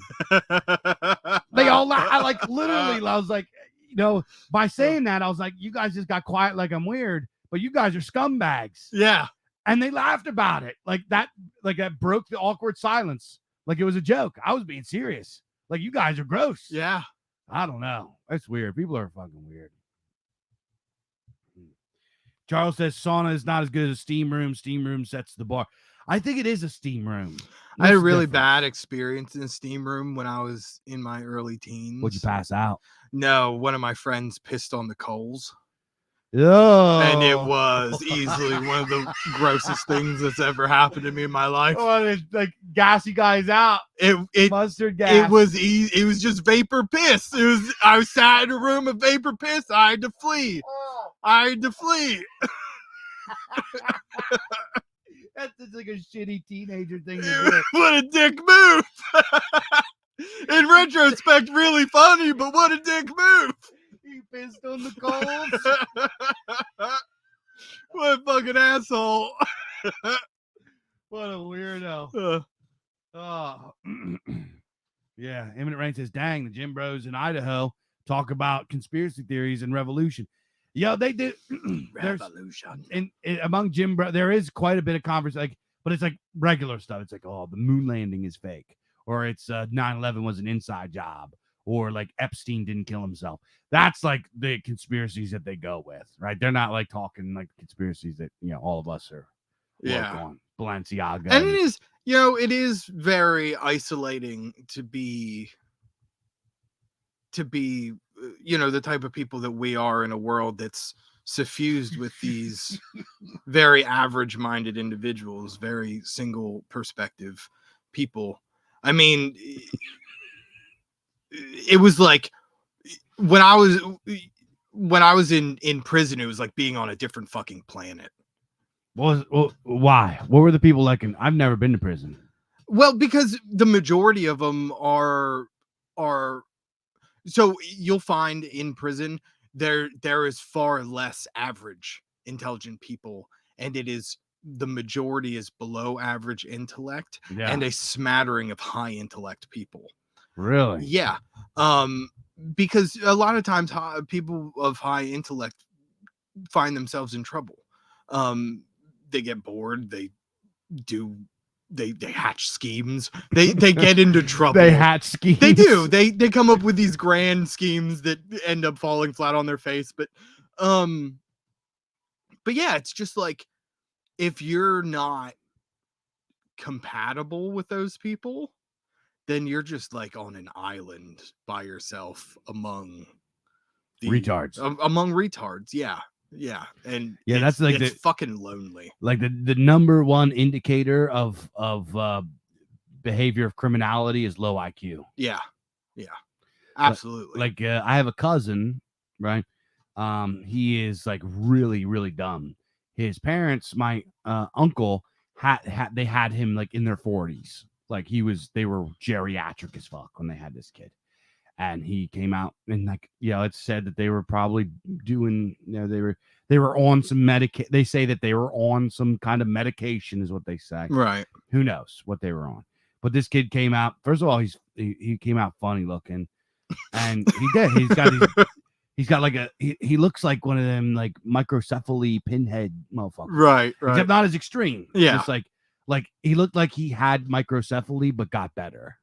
They all laugh. I like literally, I was like, you know, by saying that, I was like, you guys just got quiet like I'm weird, but you guys are scumbags. Yeah. And they laughed about it. Like that broke the awkward silence. Like it was a joke. I was being serious. Like you guys are gross. Yeah. I don't know. That's weird. People are fucking weird. Charles says sauna is not as good as a steam room. Steam room sets the bar. I think it is a steam room. I had a really bad experience in a steam room when I was in my early teens. Would you pass out? No, one of my friends pissed on the coals. Oh. And it was easily one of the grossest things that's ever happened to me in my life. Oh, it's like gassy guys out. It Mustard gas. It was easy. It was just vapor piss. I was sat in a room of vapor piss. I had to flee. That's just like a shitty teenager thing to do. What a dick move. In retrospect, really funny, but what a dick move. He pissed on the coals. What a fucking asshole. What a weirdo. Oh. Yeah. Imminent Rain says, dang, the gym bros in Idaho talk about conspiracy theories and revolution. Yeah, they do. Revolution. And among gym bros, there is quite a bit of conversation, like, but it's like regular stuff. It's like, oh, the moon landing is fake, or it's 9/11 was an inside job, or like Epstein didn't kill himself. That's like the conspiracies that they go with, right? They're not like talking like conspiracies that, you know, all of us are on. Balenciaga. And it is, you know, it is very isolating to be, you know, the type of people that we are in a world that's suffused with these very average-minded individuals, very single perspective people. I mean, it was like when I was in prison, it was like being on a different fucking planet. Why? What were the people like? I've never been to prison. Well, because the majority of them are so you'll find in prison there is far less average intelligent people, and the majority is below average intellect and a smattering of high intellect people. Really? Yeah. Because a lot of times people of high intellect find themselves in trouble. They get bored, they hatch schemes, they get into trouble. They hatch schemes. They do. They come up with these grand schemes that end up falling flat on their face. But yeah, it's just like, if you're not compatible with those people, then you're just like on an island by yourself among retards. Among retards, yeah. And yeah, that's like it's fucking lonely. Like the number one indicator of behavior of criminality is low IQ. Yeah, absolutely. Like I have a cousin, right? He is like really, really dumb. His parents, my uncle, they had him like in their 40s. Like they were geriatric as fuck when they had this kid. And he came out and like, it's said that they were probably doing, they were on some they say that they were on some kind of medication is what they say. Right. Who knows what they were on. But this kid came out, first of all, he came out funny looking. And he did. He's got like he looks like one of them like microcephaly pinhead motherfuckers. Right. Except not as extreme. Yeah. Just like he looked like he had microcephaly but got better.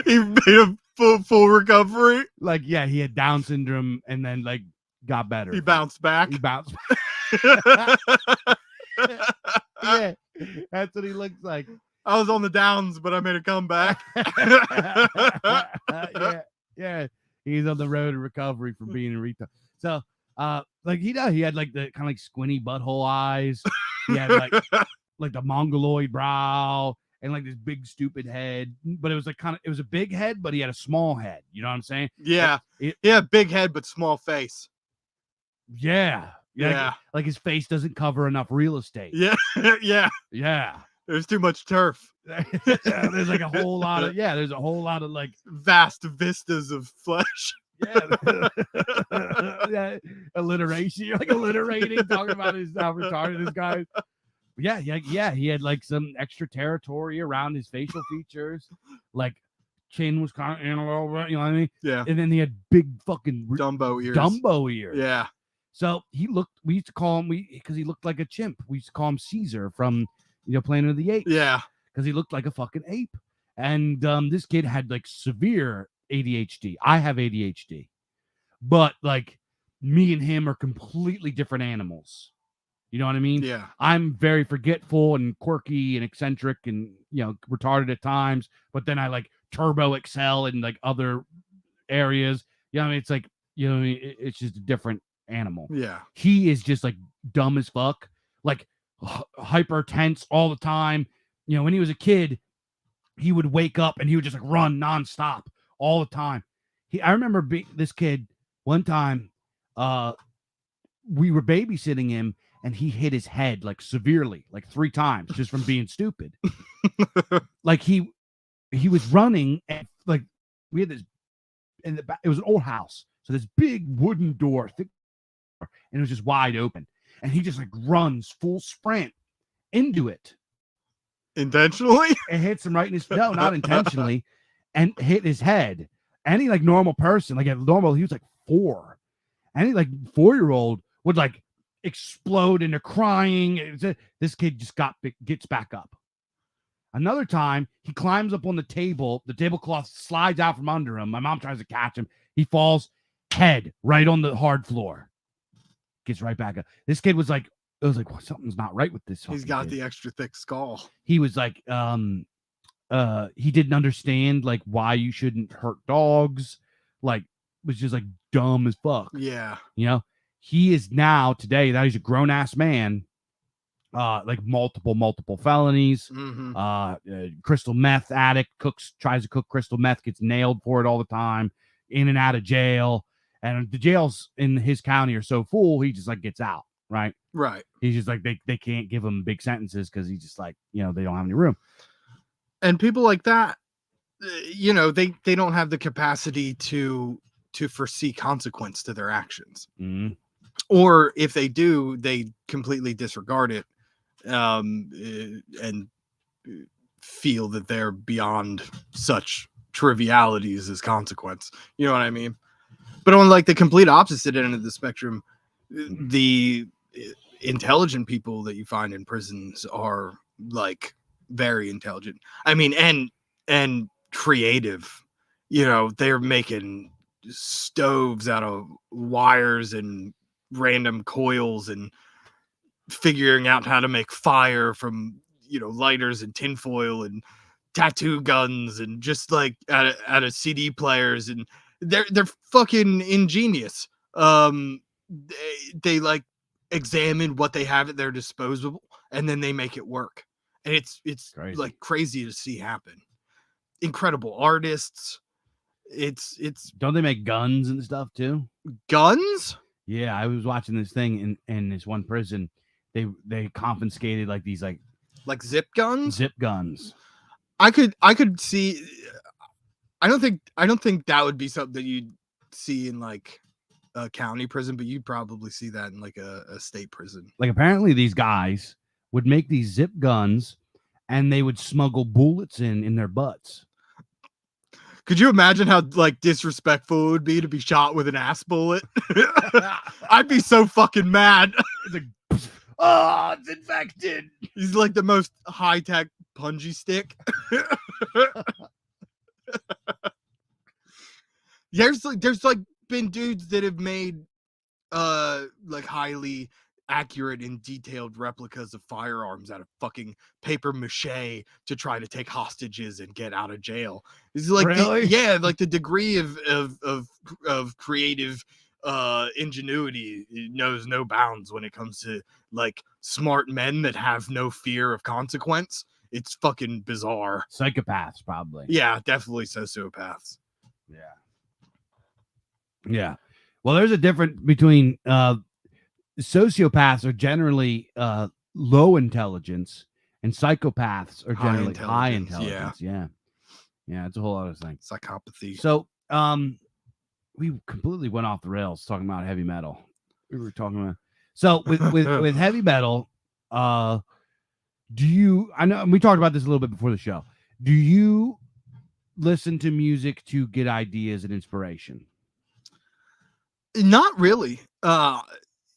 He made a full recovery. Like, yeah, he had Down syndrome and then like got better. He bounced back. Yeah, that's what he looks like. I was on the downs, but I made a comeback. yeah. He's on the road to recovery from being a retard. So, like he had like the kind of like squinty butthole eyes. He had like the mongoloid brow and like this big stupid head. But it was like it was a big head, but he had a small head. You know what I'm saying? Yeah. Big head but small face. Yeah. Like his face doesn't cover enough real estate. Yeah. There's too much turf. There's like a whole lot of there's a whole lot of like vast vistas of flesh. Yeah, alliteration. You're like alliterating, talking about how retarded this guy is. Yeah. He had like some extra territory around his facial features, like chin was kind of in a little bit. You know what I mean? Yeah. And then he had big fucking Dumbo ears. Yeah. So we used to call him because he looked like a chimp. We used to call him Caesar from Planet of the Apes. Yeah. Because he looked like a fucking ape. And this kid had like severe ADHD. I have ADHD. But like me and him are completely different animals. You know what I mean? Yeah. I'm very forgetful and quirky and eccentric and, retarded at times. But then I like turbo excel in like other areas. You know what I mean? It's like, it's just a different animal. Yeah. He is just like dumb as fuck. Like hyper tense all the time. When he was a kid, he would wake up and he would just like run nonstop all the time. I remember this kid one time, we were babysitting him and he hit his head like severely, like 3 times just from being stupid. Like he was running and like we had this in the back, it was an old house. So this big wooden door, thick, and it was just wide open. And he just like runs full sprint into it. Intentionally? It hits him right in his no, not intentionally, and hit his head. Any like normal person, like normal, he was like 4. Any like 4-year-old would like explode into crying. This kid just gets back up. Another time, he climbs up on the table. The tablecloth slides out from under him. My mom tries to catch him. He falls head right on the hard floor. Gets right back up. This kid was like, it was like, well, something's not right with this. He's got kid. the extra thick skull. He was like, he didn't understand like why you shouldn't hurt dogs. Like was just like dumb as fuck. Yeah. You know, he is now today that he's a grown ass man, like multiple felonies, crystal meth addict, tries to cook crystal meth, gets nailed for it all the time, in and out of jail. And the jails in his county are so full, he just like gets out, right? Right. He's just like they can't give him big sentences because he's just like, you know, they don't have any room. And people like that, you know, they don't have the capacity to foresee consequence to their actions. Mm-hmm. Or if they do, they completely disregard it, and feel that they're beyond such trivialities as consequence. You know what I mean? But on like the complete opposite end of the spectrum, the intelligent people that you find in prisons are like very intelligent. I mean, and creative. You know, they're making stoves out of wires and random coils and figuring out how to make fire from, you know, lighters and tinfoil and tattoo guns and just like out of CD players, and they're fucking ingenious. They like examine what they have at their disposal and then they make it work, and it's Crazy. like crazy to see happen. Incredible artists. It's Don't they make guns and stuff too? guns. Yeah, I was watching this thing in this one prison. They confiscated like these like Zip guns. zip guns. I could see. I don't think that would be something that you'd see in like a county prison, but you'd probably see that in like a state prison. Like apparently these guys would make these zip guns and they would smuggle bullets in their butts. Could you imagine how like disrespectful it would be to be shot with an ass bullet? I'd be so fucking mad. It's like, oh, it's infected. He's like the most high-tech punji stick. There's like been dudes that have made like highly accurate and detailed replicas of firearms out of fucking paper mache to try to take hostages and get out of jail. It's like really? like the degree of creative ingenuity knows no bounds when it comes to like smart men that have no fear of consequence. It's fucking bizarre. Psychopaths, probably. Yeah, definitely sociopaths. Yeah. Well, there's a difference between sociopaths are generally low intelligence and psychopaths are generally high intelligence. Yeah. It's a whole other thing. Psychopathy. So we completely went off the rails talking about heavy metal. We were talking about with heavy metal, do you, I know we talked about this a little bit before the show, do you listen to music to get ideas and inspiration? Not really.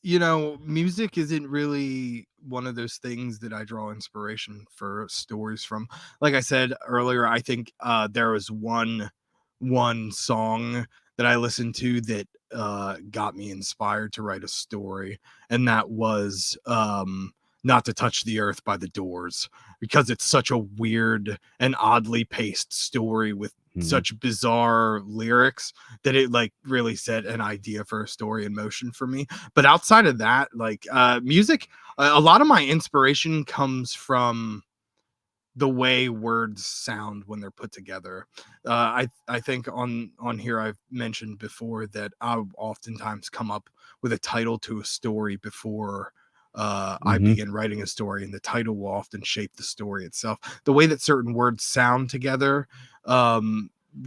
You know, music isn't really one of those things that I draw inspiration for stories from. Like I said earlier, I think there was one song that I listened to that got me inspired to write a story, and that was Not to Touch the Earth by The Doors, because it's such a weird and oddly paced story with such bizarre lyrics that it like really set an idea for a story in motion for me. But outside of that, like music, a lot of my inspiration comes from the way words sound when they're put together. I think on here I've mentioned before that I'll oftentimes come up with a title to a story before I begin writing a story, and the title will often shape the story itself. The way that certain words sound together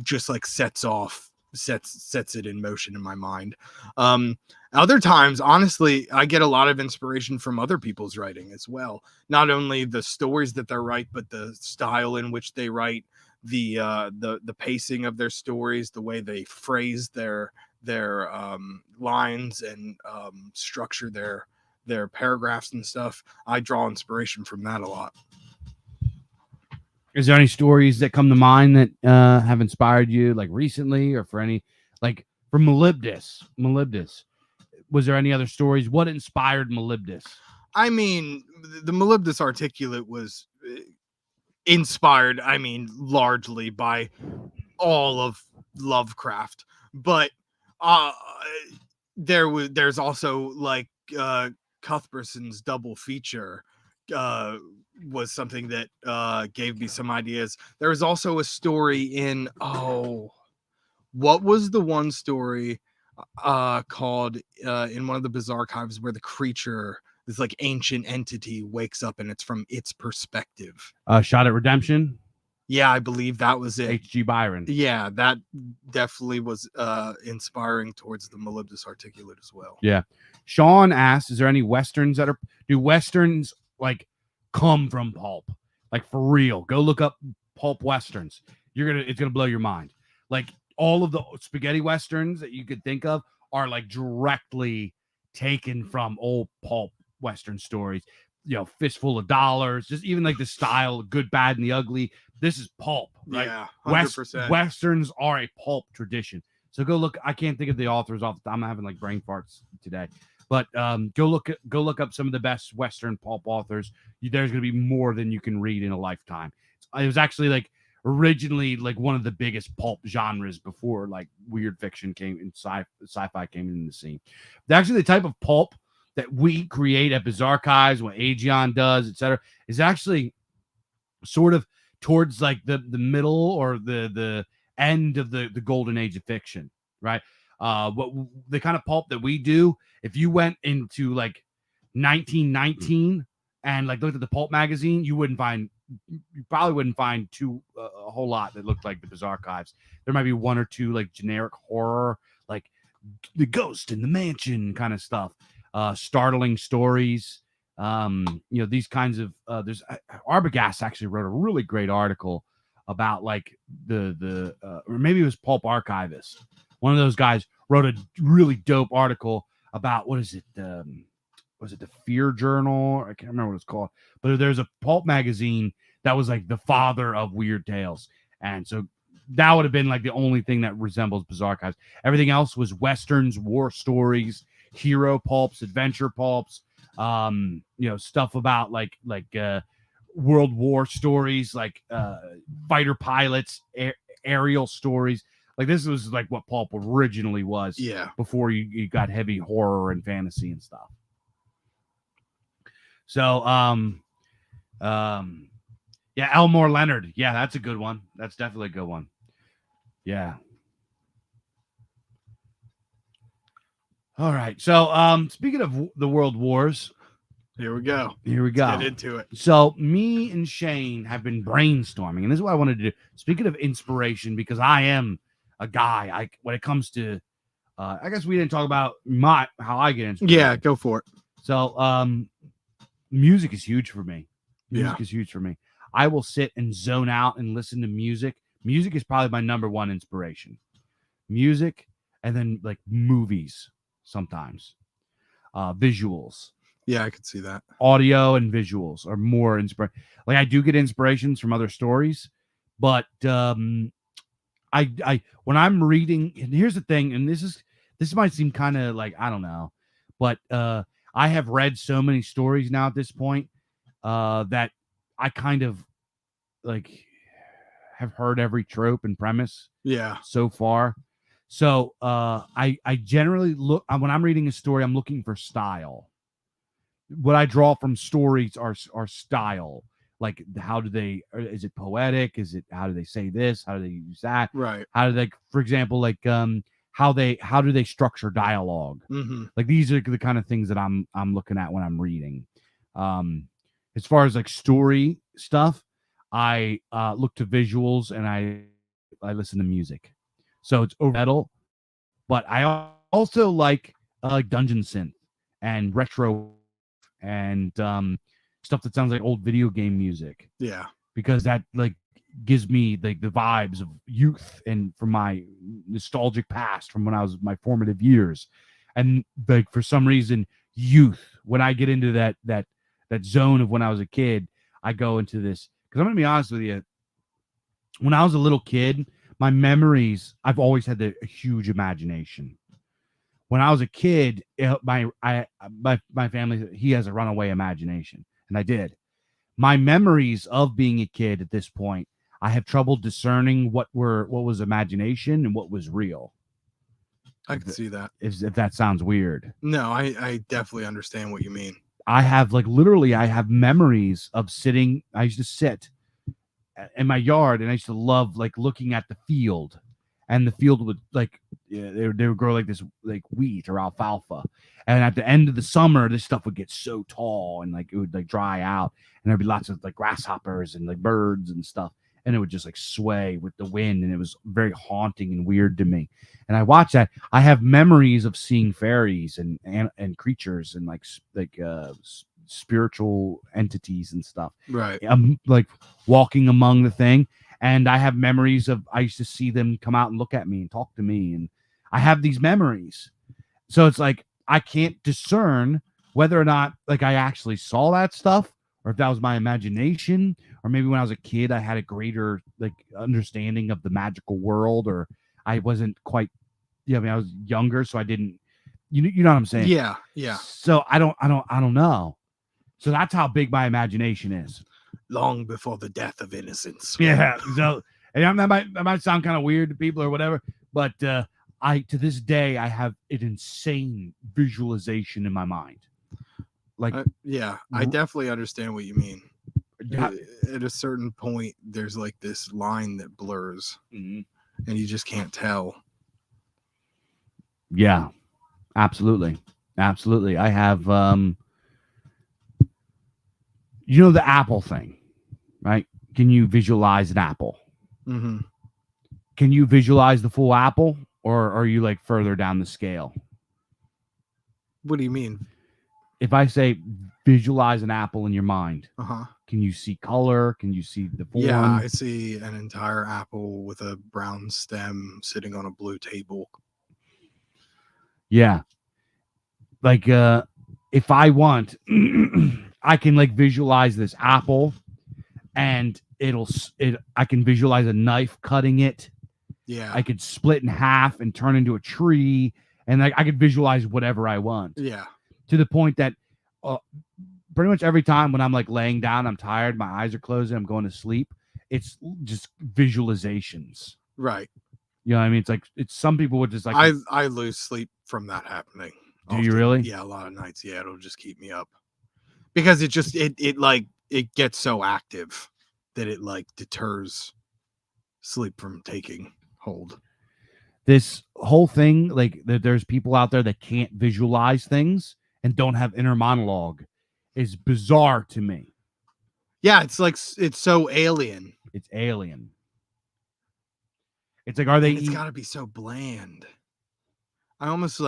just like sets it in motion in my mind. Other times, honestly, I get a lot of inspiration from other people's writing as well. Not only the stories that they write, but the style in which they write, the pacing of their stories, the way they phrase their lines and structure their paragraphs and stuff. I draw inspiration from that a lot. Is there any stories that come to mind that have inspired you, like recently, or for any, like for Molybdus? Was there any other stories? What inspired Molybdus? I mean, the Molybdus Articulate was inspired, I mean, largely by all of Lovecraft, but Uh, there's also like Cuthbertson's double feature was something that gave me some ideas. There was also a story in what was the one story called in one of the BIZARCAST where the creature, this like ancient entity, wakes up and it's from its perspective. Shot at Redemption. Yeah, I believe that was it. H.G. Byron. Yeah, that definitely was inspiring towards the Molybdus Articulate as well. Yeah. Sean asked, is there any Westerns that do Westerns like come from pulp? Like for real. Go look up pulp Westerns. It's gonna blow your mind. Like all of the spaghetti Westerns that you could think of are like directly taken from old pulp Western stories. You know, Fistful of Dollars, just even like the style, Good, Bad, and the Ugly. This is pulp, right? Yeah, 100%. Westerns are a pulp tradition. So go look. I can't think of the authors off the top. I'm having like brain farts today. But go look up some of the best Western pulp authors. There's going to be more than you can read in a lifetime. It was actually like originally like one of the biggest pulp genres before like weird fiction came and sci-fi came in the scene. Actually, the type of pulp that we create at BIZARCAST, what Aegeon does, etc., is actually sort of towards like the middle or the end of the golden age of fiction, right? What the kind of pulp that we do, if you went into like 1919 and like looked at the pulp magazine, you probably wouldn't find a whole lot that looked like the BIZARCAST. There might be one or two like generic horror, like the ghost in the mansion kind of stuff, startling stories. These kinds of there's Arbogast actually wrote a really great article about like the or maybe it was Pulp Archivist. One of those guys wrote a really dope article about what is it? Was it the Fear Journal? I can't remember what it's called, but there's a pulp magazine that was like the father of weird tales, and so that would have been like the only thing that resembles BIZARCAST. Everything else was westerns, war stories, hero pulps, adventure pulps. Stuff about like World War stories, like fighter pilots, aerial stories. Like this was like what pulp originally was. Yeah. Before you got heavy horror and fantasy and stuff. So, yeah, Elmore Leonard. Yeah, that's a good one. That's definitely a good one. Yeah. All right. So, speaking of the world wars, here we go. Let's get into it. So, me and Shane have been brainstorming, and this is what I wanted to do. Speaking of inspiration, because I am a guy, when it comes to, I guess we didn't talk about how I get inspiration. Yeah, go for it. So, music is huge for me. Music is huge for me. I will sit and zone out and listen to music. Music is probably my number one inspiration. Music, and then like movies sometimes. Visuals. Yeah, I could see that. Audio and visuals are more inspiring. Like I do get inspirations from other stories, but I when I'm reading, and here's the thing, and this might seem kind of like I don't know, but I have read so many stories now at this point that I kind of like have heard every trope and premise so far. So I generally look when I'm reading a story, I'm looking for style. What I draw from stories are style. Like how do they? Is it poetic? How do they say this? How do they use that? Right. How do they, for example, like how do they structure dialogue? Mm-hmm. Like these are the kind of things that I'm looking at when I'm reading. As far as like story stuff, I look to visuals and I listen to music. So it's over metal, but I also like dungeon synth and retro and stuff that sounds like old video game music. Yeah, because that like gives me like the vibes of youth and from my nostalgic past from when I was my formative years. And like for some reason, youth, when I get into that zone of when I was a kid, I go into this. Because I'm gonna be honest with you, when I was a little kid, my memories, I've always had a huge imagination. When I was a kid, my family, he has a runaway imagination, and I did. My memories of being a kid at this point, I have trouble discerning what was imagination and what was real. I can see that. If that sounds weird. No, I definitely understand what you mean. I have literally, I have memories of sitting. I used to sit in my yard, and I used to love looking at the field, and the field would they would grow like this wheat or alfalfa, and at the end of the summer, this stuff would get so tall and it would dry out, and there'd be lots of grasshoppers and birds and stuff, and it would just sway with the wind, and it was very haunting and weird to me. And I watched that. I have memories of seeing fairies and creatures and spiritual entities and stuff. Right. I'm walking among the thing, and I have memories of I used to see them come out and look at me and talk to me, and I have these memories. So it's I can't discern whether or not I actually saw that stuff, or if that was my imagination, or maybe when I was a kid I had a greater understanding of the magical world, or I wasn't quite, I mean, I was younger, so I didn't, you know what I'm saying? Yeah, yeah. So I don't know. So that's how big my imagination is. Long before the death of innocence. Yeah. So, and that might sound kind of weird to people or whatever, but to this day I have an insane visualization in my mind. Yeah, I definitely understand what you mean. At a certain point, there's this line that blurs, and you just can't tell. Yeah, absolutely. I have, the apple thing, right? Can you visualize an apple? Mm-hmm. Can you visualize the full apple, or are you further down the scale? What do you mean? If I say visualize an apple in your mind, uh-huh, can you see color? Can you see the form? Yeah, I see an entire apple with a brown stem sitting on a blue table. Yeah. If I want, I can visualize this apple, and I can visualize a knife cutting it. Yeah. I could split in half and turn into a tree, and I could visualize whatever I want. Yeah. To the point that pretty much every time when I'm laying down, I'm tired, my eyes are closing, I'm going to sleep, it's just visualizations. Right. You know what I mean? It's some people would just I lose sleep from that happening. Do you really? Yeah, a lot of nights. Yeah, it'll just keep me up because it gets so active that it deters sleep from taking hold. This whole thing, there's people out there that can't visualize things and don't have inner monologue, is bizarre to me. Yeah, it's so alien. It's alien. It's are they? It's got to be so bland. I almost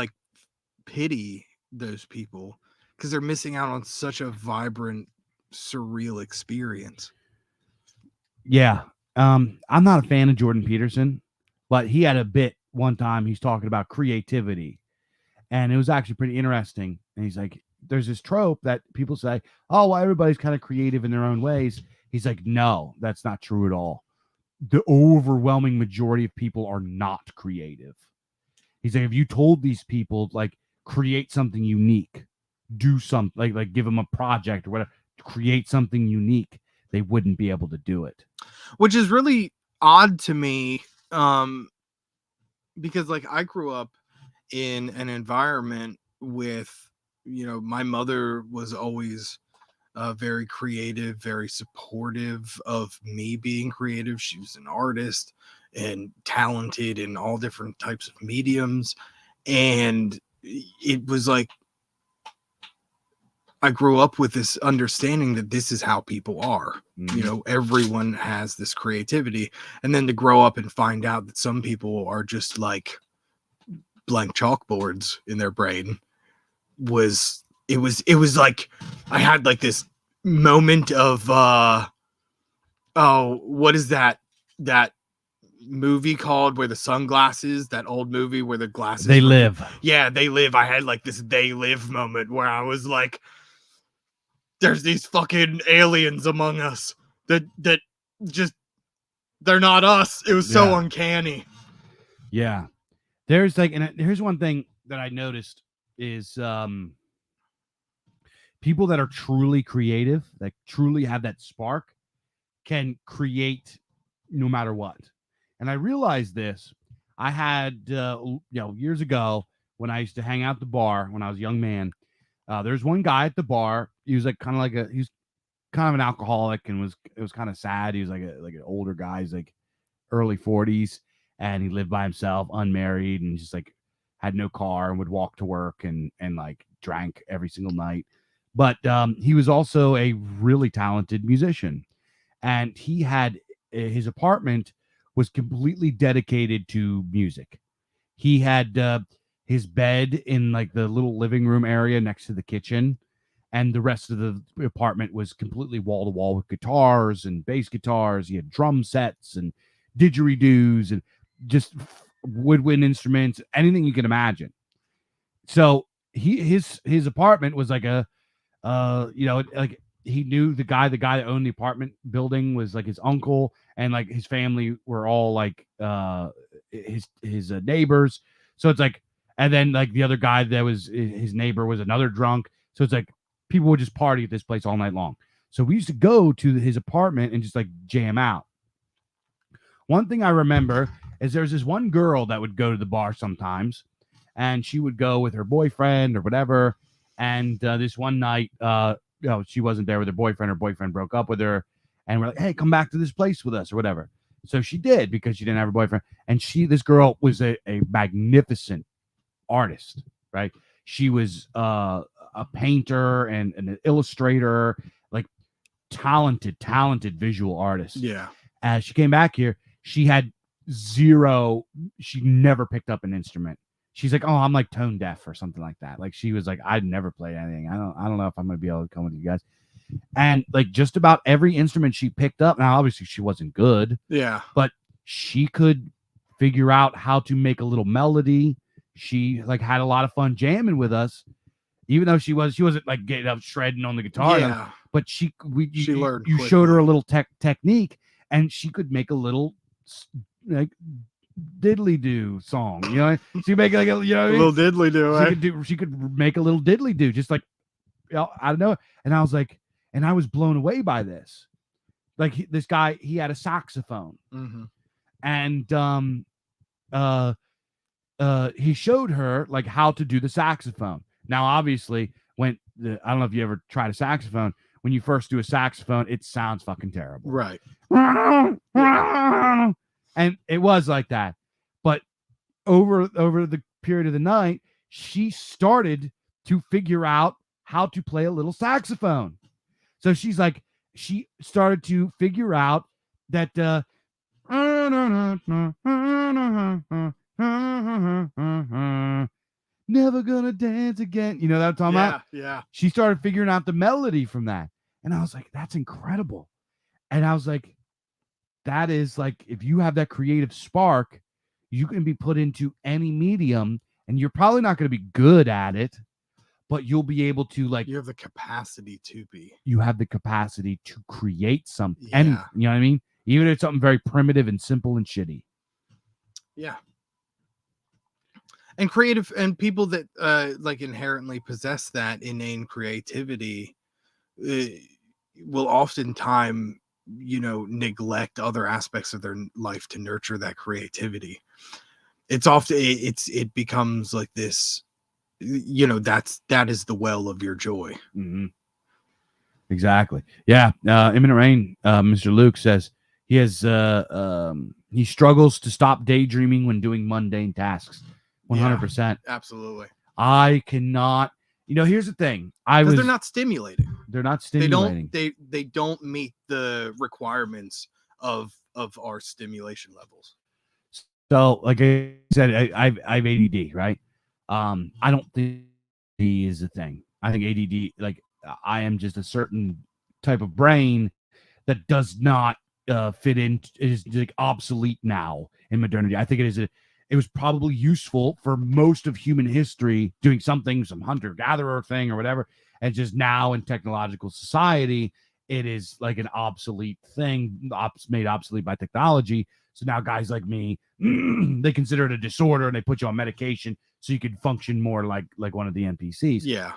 pity those people because they're missing out on such a vibrant, surreal experience. Yeah, I'm not a fan of Jordan Peterson, but he had a bit one time. He's talking about creativity, and it was actually pretty interesting. And he's there's this trope that people say, oh, well, everybody's kind of creative in their own ways. He's no, that's not true at all. The overwhelming majority of people are not creative. He's if you told these people create something unique, do something give them a project or whatever, create something unique, they wouldn't be able to do it. Which is really odd to me, because I grew up in an environment with, my mother was always very creative, very supportive of me being creative. She was an artist and talented in all different types of mediums. And it was I grew up with this understanding that this is how people are. Mm-hmm. Everyone has this creativity. And then to grow up and find out that some people are just blank chalkboards in their brain was I had this moment of what is that movie called where the sunglasses, that old movie where the glasses They Live. Yeah, They Live. I had this They Live moment where I was there's these fucking aliens among us that just, they're not us. It was so uncanny. Yeah. There's and here's one thing that I noticed is people that are truly creative, that truly have that spark, can create no matter what. And I realized this. I had, years ago when I used to hang out at the bar when I was a young man. There's one guy at the bar. He was like he was kind of an alcoholic and it was kind of sad. He was like an older guy. He's like early 40s, and he lived by himself, unmarried, and just like had no car and would walk to work and like drank every single night. But he was also a really talented musician, and he had his apartment was completely dedicated to music. He had his bed in like the little living room area next to the kitchen, and the rest of the apartment was completely wall to wall with guitars and bass guitars. He had drum sets and didgeridoos and just woodwind instruments, anything you can imagine. So his apartment was like a like he knew the guy that owned the apartment building was like his uncle, and like his family were all like his neighbors. So it's like, and then like the other guy that was his neighbor was another drunk. So it's like people would just party at this place all night long. So we used to go to his apartment and just like jam out. One thing I remember is there's this one girl that would go to the bar sometimes, and she would go with her boyfriend or whatever. And this one night, she wasn't there with her boyfriend. Her boyfriend broke up with her, and we're like, "Hey, come back to this place with us or whatever." So she did, because she didn't have a boyfriend. And this girl was a magnificent artist, right? She was a painter and an illustrator, like talented visual artist. Yeah. As she came back here, she had zero. She never picked up an instrument. She's like, "Oh, I'm like tone deaf or something like that." Like she was like, "I'd never play anything. I don't know if I'm gonna be able to come with you guys." And like just about every instrument she picked up. Now, obviously, she wasn't good. Yeah. But she could figure out how to make a little melody. She like had a lot of fun jamming with us, even though she wasn't like getting up shredding on the guitar. Yeah. But she learned. You showed her a little technique, and she could make a little like diddly do song. You know, she make like a little diddly do. She could make a little diddly do, just like I don't know. And I was like, and I was blown away by this. Like this guy, he had a saxophone, and he showed her like how to do the saxophone. Now, obviously, I don't know if you ever tried a saxophone. When you first do a saxophone, it sounds fucking terrible. Right. And it was like that. But over the period of the night, she started to figure out how to play a little saxophone. So she started to figure out that never gonna dance again. You know that I'm talking about? Yeah. She started figuring out the melody from that. And I was like, that's incredible. And I was like, that is like, if you have that creative spark, you can be put into any medium, and you're probably not going to be good at it, but you'll be able to like, you have the capacity to be. You have the capacity to create something. Yeah. And you know what I mean? Even if it's something very primitive and simple and shitty. Yeah. And creative and people that like inherently possess that inane creativity will oftentimes, neglect other aspects of their life to nurture that creativity. It's often it becomes like this, that is the well of your joy. Mm-hmm. Exactly. Yeah. Imminent Rain, Mr. Luke says he struggles to stop daydreaming when doing mundane tasks. 100%. Yeah, absolutely. I cannot. Here's the thing. They're not stimulating. They're not stimulating. They don't meet the requirements of our stimulation levels. So, like I said, I've ADD, right? I don't think ADD is a thing. I think ADD, like I am just a certain type of brain that does not fit in. It is like obsolete now in modernity. I think it was probably useful for most of human history, doing some hunter-gatherer thing or whatever. And just now in technological society, it is like an obsolete thing, made obsolete by technology. So now guys like me, they consider it a disorder, and they put you on medication so you can function more like one of the NPCs. Yeah.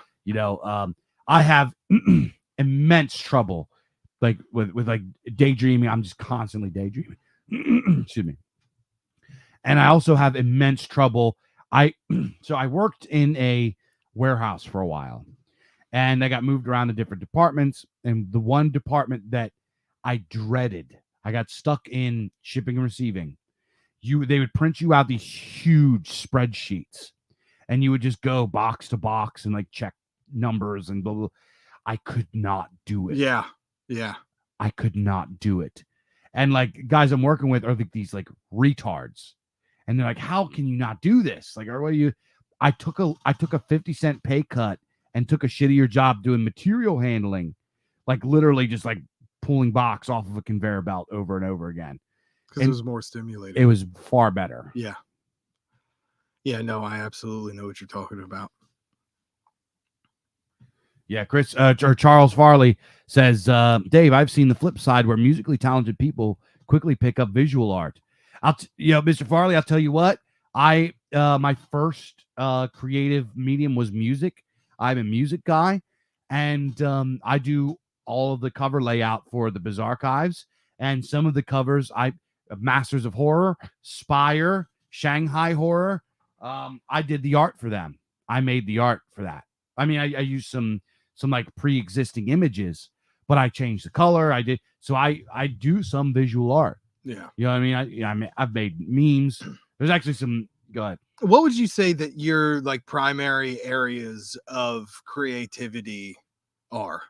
I have immense trouble like with like daydreaming. I'm just constantly daydreaming. Excuse me. And I also have immense trouble. So I worked in a warehouse for a while, and I got moved around to different departments. And the one department that I dreaded, I got stuck in shipping and receiving. They would print you out these huge spreadsheets, and you would just go box to box and like check numbers and blah, blah. I could not do it. Yeah. I could not do it. And like guys I'm working with are like these like retards. And they're like, how can you not do this? Like, or what are you? I took a 50-cent pay cut and took a shittier job doing material handling, like literally just like pulling box off of a conveyor belt over and over again. Because it was more stimulating. It was far better. Yeah. Yeah, no, I absolutely know what you're talking about. Yeah, Chris or Charles Farley says, Dave, I've seen the flip side where musically talented people quickly pick up visual art. Mr. Farley, I'll tell you what, my first creative medium was music. I'm a music guy, and I do all of the cover layout for the BIZARCAST, and some of the covers, Masters of Horror, Spire, Shanghai Horror, I did the art for them. I made the art for that. I mean, I used some like pre-existing images, but I changed the color. I do some visual art. Yeah. You know what I mean? I've made memes. There's actually some. Go ahead. What would you say that your like primary areas of creativity are?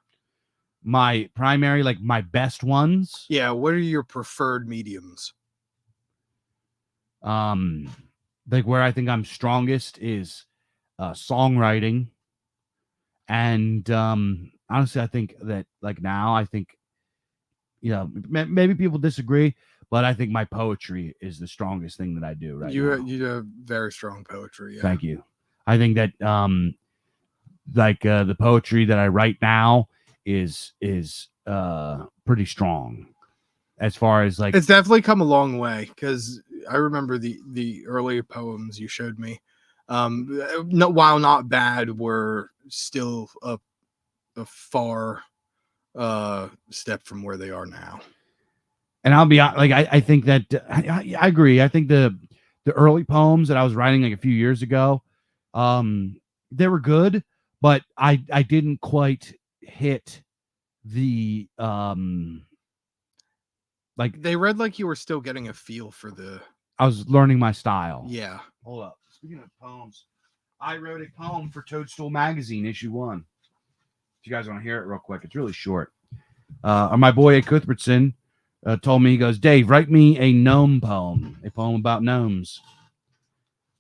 My primary, like my best ones. Yeah. What are your preferred mediums? Like where I think I'm strongest is songwriting. And honestly, I think that like now, I think, maybe people disagree, but I think my poetry is the strongest thing that I do right now. You have very strong poetry. Yeah. Thank you. I think that the poetry that I write now is pretty strong as far as like it's definitely come a long way, because I remember the earlier poems you showed me. While not bad, were still a far step from where they are now. And I'll be like, I think that I agree. I think the early poems that I was writing like a few years ago, they were good, but I didn't quite hit the like they read like you were still getting a feel for the. I was learning my style. Yeah. Hold up. Speaking of poems, I wrote a poem for Toadstool Magazine, issue 1. If you guys want to hear it real quick, it's really short. My boy A. Cuthbertson told me, he goes, Dave, write me a gnome poem, a poem about gnomes.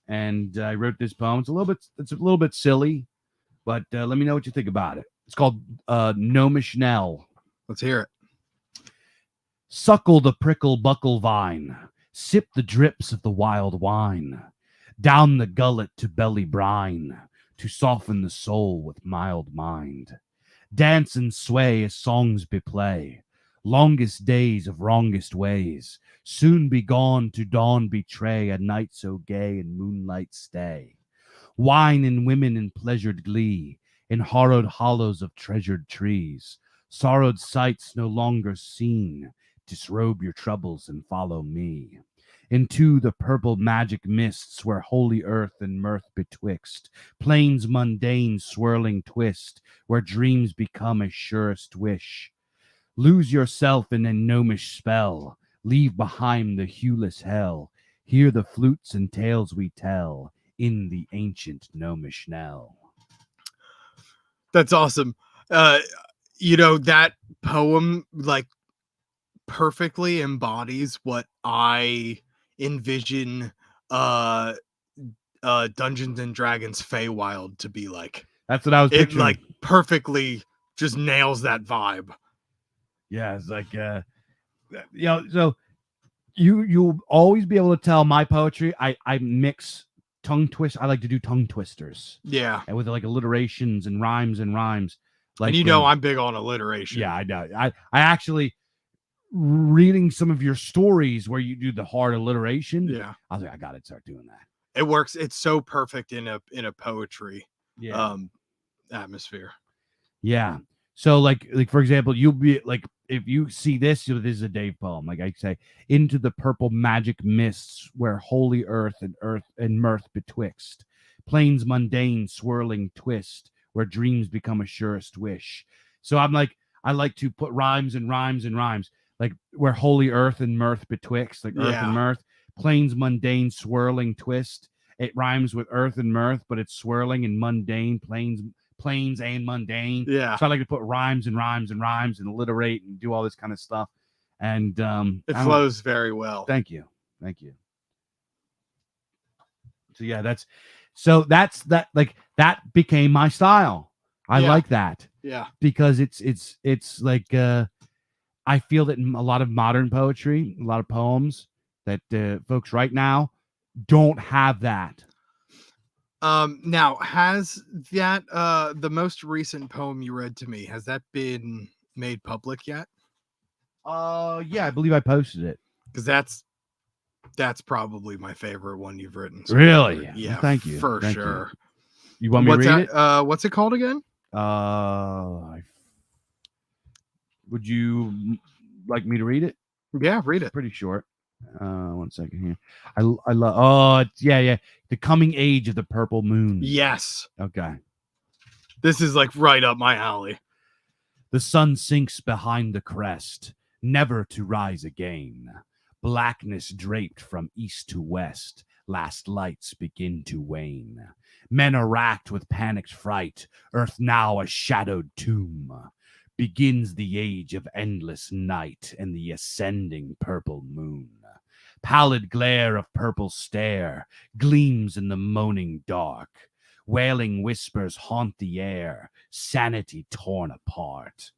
And I wrote this poem. It's a little bit silly, but let me know what you think about it. It's called Gnomish Nell. Let's hear it. Suckle the prickle buckle vine, sip the drips of the wild wine, down the gullet to belly brine, to soften the soul with mild mind. Dance and sway as songs beplay, longest days of wrongest ways, soon be gone to dawn betray a night so gay and moonlight stay. Wine and women in pleasured glee, in horrowed hollows of treasured trees, sorrowed sights no longer seen, disrobe your troubles and follow me. Into the purple magic mists where holy earth and mirth betwixt, plains mundane swirling twist, where dreams become a surest wish. Lose yourself in a gnomish spell, leave behind the hueless hell, hear the flutes and tales we tell in the ancient gnomish knell. That's awesome. That poem like perfectly embodies what I envision Dungeons and Dragons Feywild to be like. That's what I was picturing. It like perfectly just nails that vibe. Yeah, it's like so you'll always be able to tell my poetry. I mix tongue twist. I like to do tongue twisters. Yeah. And with like alliterations and rhymes. Like, and I'm big on alliteration. Yeah, I know. I actually reading some of your stories where you do the hard alliteration. Yeah. I was like, I gotta start doing that. It works. It's so perfect in a poetry yeah. Atmosphere. Yeah. So like for example, you'll be like, if you see this is a Dave poem. Like I say, into the purple magic mists where holy earth and mirth betwixt, plains mundane swirling twist, where dreams become a surest wish. So I'm like, I like to put rhymes and rhymes and rhymes, like where holy earth and mirth betwixt, like earth and Yeah. mirth, plains mundane swirling twist. It rhymes with earth and mirth, but it's swirling and mundane, plains and mundane. Yeah. So I like to put rhymes and rhymes and rhymes and alliterate and do all this kind of stuff. And It flows very well. Thank you. So yeah, that like that became my style. I like that. Yeah. Because it's like I feel that in a lot of modern poetry, a lot of poems that folks right now don't have that. Now, has that the most recent poem you read to me, has that been made public yet? Yeah, I believe I posted it. Because that's probably my favorite one you've written. So really? far. Yeah. Well, thank you. For sure. You want me to read it? What's it called again? Would you like me to read it? Yeah, read it. Pretty short. 1 second here. I love. Yeah. The coming age of the purple moon. Yes. Okay. This is like right up my alley. The sun sinks behind the crest, never to rise again. Blackness draped from east to west, last lights begin to wane. Men are racked with panicked fright, earth now a shadowed tomb. Begins the age of endless night and the ascending purple moon. Pallid glare of purple stare gleams in the moaning dark. Wailing whispers haunt the air, sanity torn apart.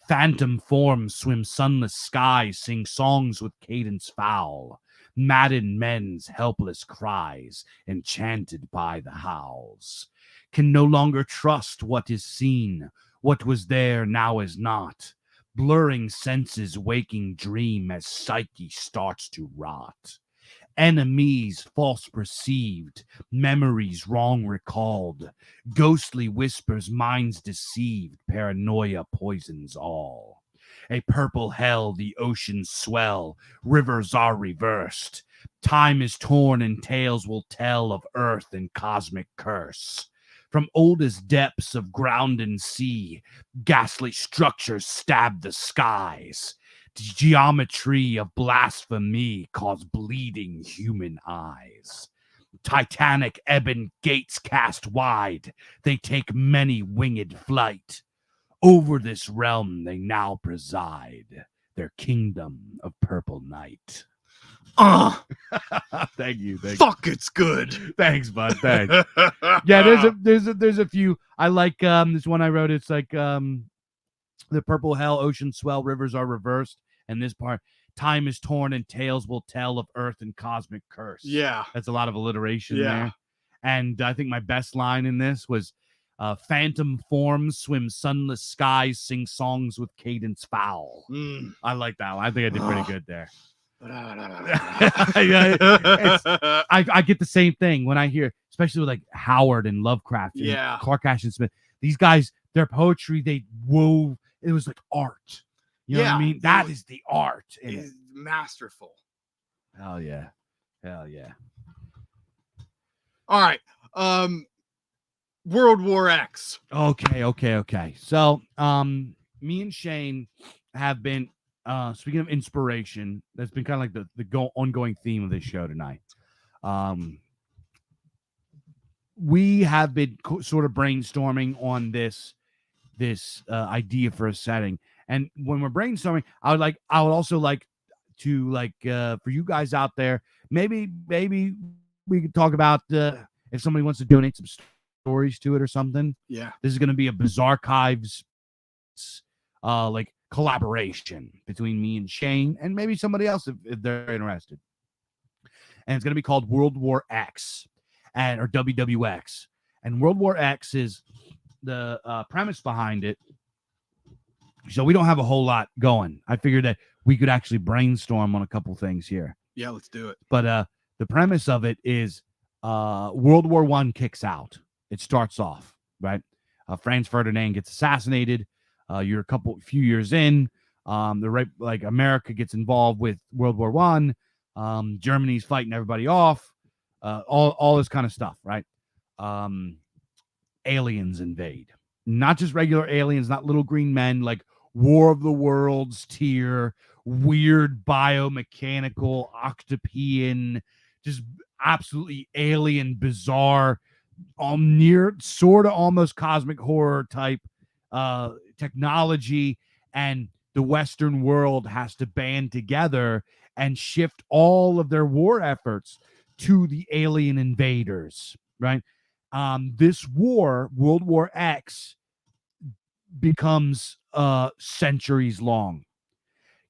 Phantom forms swim sunless skies, sing songs with cadence foul. Maddened men's helpless cries, enchanted by the howls. Can no longer trust what is seen, what was there now is not. Blurring senses waking dream as psyche starts to rot. Enemies false perceived, memories wrong recalled. Ghostly whispers, minds deceived, paranoia poisons all. A purple hell, the oceans swell, rivers are reversed. Time is torn and tales will tell of earth and cosmic curse. From oldest depths of ground and sea, ghastly structures stab the skies. Geometry of blasphemy cause bleeding human eyes. Titanic ebon gates cast wide, they take many winged flight. Over this realm they now preside, their kingdom of purple night. Thank you. Fuck, it's good. Thanks, bud. Thanks. Yeah, there's a few. I like this one I wrote. It's like the purple hell, ocean swell, rivers are reversed, and this part, time is torn and tales will tell of earth and cosmic curse. Yeah, that's a lot of alliteration there. And I think my best line in this was, phantom forms swim sunless skies, sing songs with cadence foul. I like that one. I think I did pretty good there. I get the same thing when I hear, especially with like Howard and Lovecraft and Clark Ashton Smith. These guys, their poetry, they wove. It was like art. You know what I mean? That is the art. It's masterful. Hell yeah. All right. World War X. Okay. So, me and Shane have been, speaking of inspiration, that's been kind of like the ongoing theme of this show tonight. We have been sort of brainstorming on this idea for a setting, and when we're brainstorming, I would also like to for you guys out there, maybe we could talk about if somebody wants to donate some stories to it or something. Yeah, this is going to be a BIZARCAST like collaboration between me and Shane and maybe somebody else if they're interested. And it's going to be called World War X or WWX. And World War X is the premise behind it. So we don't have a whole lot going. I figured that we could actually brainstorm on a couple things here. Yeah, let's do it. But the premise of it is World War I kicks out. It starts off, right? Franz Ferdinand gets assassinated. You're few years in. Like America gets involved with World War One. Germany's fighting everybody off. All this kind of stuff, right? Aliens invade. Not just regular aliens, not little green men, like War of the Worlds tier, weird biomechanical, octopian, just absolutely alien, bizarre, near sort of almost cosmic horror type technology. And the Western world has to band together and shift all of their war efforts to the alien invaders, right? This war, World War X, becomes centuries long.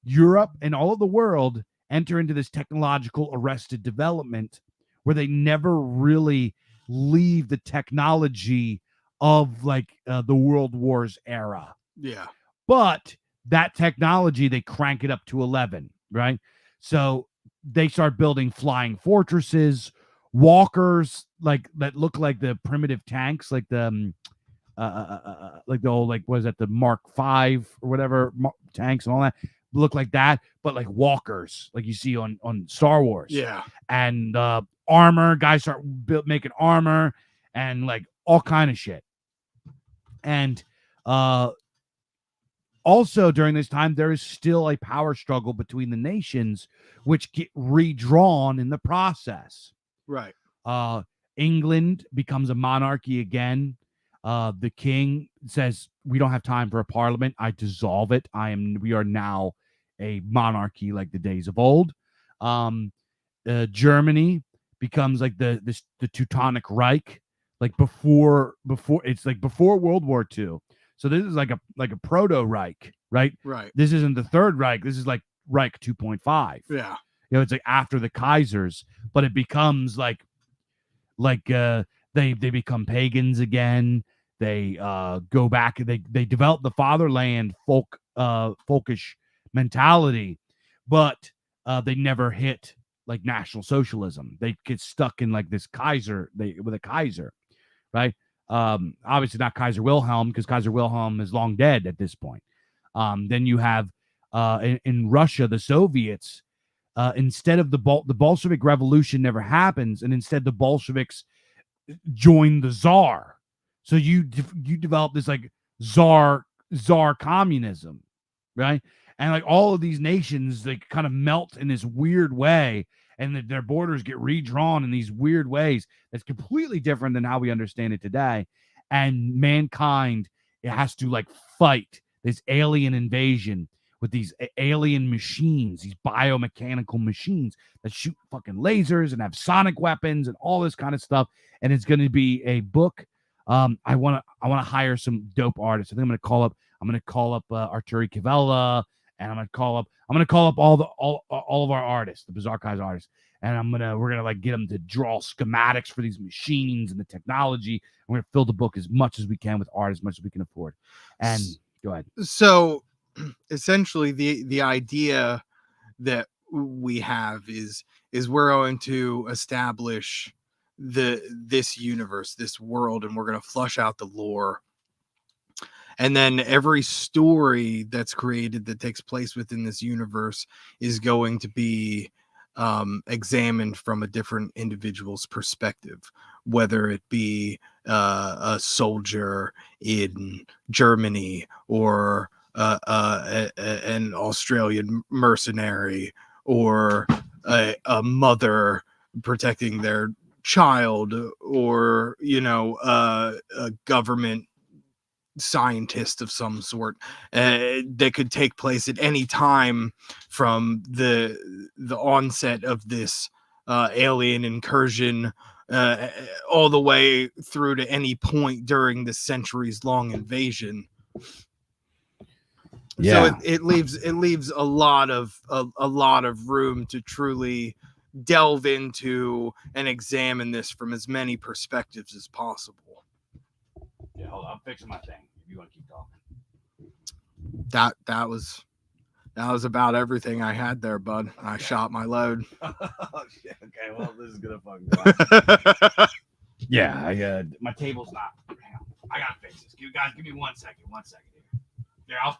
Europe and all of the world enter into this technological arrested development where they never really leave the technology of like the World Wars era. Yeah. But that technology, they crank it up to 11, right? So they start building flying fortresses, walkers like that look like the primitive tanks, like the like the old, like, was that the Mark V or whatever tanks and all that, look like that, but like walkers, like you see on Star Wars. Yeah. And armor, guys start making armor and like all kind of shit. And also during this time, there is still a power struggle between the nations, which get redrawn in the process. Right. England becomes a monarchy again. The king says, we don't have time for a parliament. I dissolve it. We are now a monarchy like the days of old. Germany becomes like the Teutonic Reich, like before it's like before World War II. So this is like a proto Reich, right? Right. This isn't the Third Reich. This is like Reich 2.5. Yeah. It's like after the Kaisers, but it becomes like they become pagans again. They go back. They develop the fatherland folkish mentality, but they never hit like National Socialism. They get stuck in like this Kaiser. With a Kaiser, right? Obviously not Kaiser Wilhelm, because Kaiser Wilhelm is long dead at this point. Then you have in Russia, the Soviets. Instead of the Bolshevik Revolution never happens, and instead the Bolsheviks join the Tsar. So you develop this like Tsar communism, right? And like all of these nations, they kind of melt in this weird way, and their borders get redrawn in these weird ways that's completely different than how we understand it today. And mankind, it has to like fight this alien invasion with these alien machines, these biomechanical machines that shoot fucking lasers and have sonic weapons and all this kind of stuff. And it's going to be a book. I want to hire some dope artists. I think I'm going to call up Arturi Cavella, and I'm going to call up all of our artists, the BIZARCAST artists. And we're gonna like get them to draw schematics for these machines and the technology. We're gonna fill the book as much as we can with art, as much as we can afford. And go ahead. So essentially the idea that we have is we're going to establish this universe, this world, and we're going to flush out the lore, and then every story that's created that takes place within this universe is going to be examined from a different individual's perspective, whether it be a soldier in Germany or an Australian mercenary, or a mother protecting their child, or a government scientist of some sort. That could take place at any time from the onset of this alien incursion all the way through to any point during the centuries long invasion. Yeah. So it leaves a lot of room to truly delve into and examine this from as many perspectives as possible. Yeah, hold on, I'm fixing my thing. If you want to keep talking. That was about everything I had there, bud. I shot my load. Oh shit. Okay, well, this is gonna fucking go. Yeah, my table's not. I gotta fix this. Give me 1 second. 1 second here. Yeah,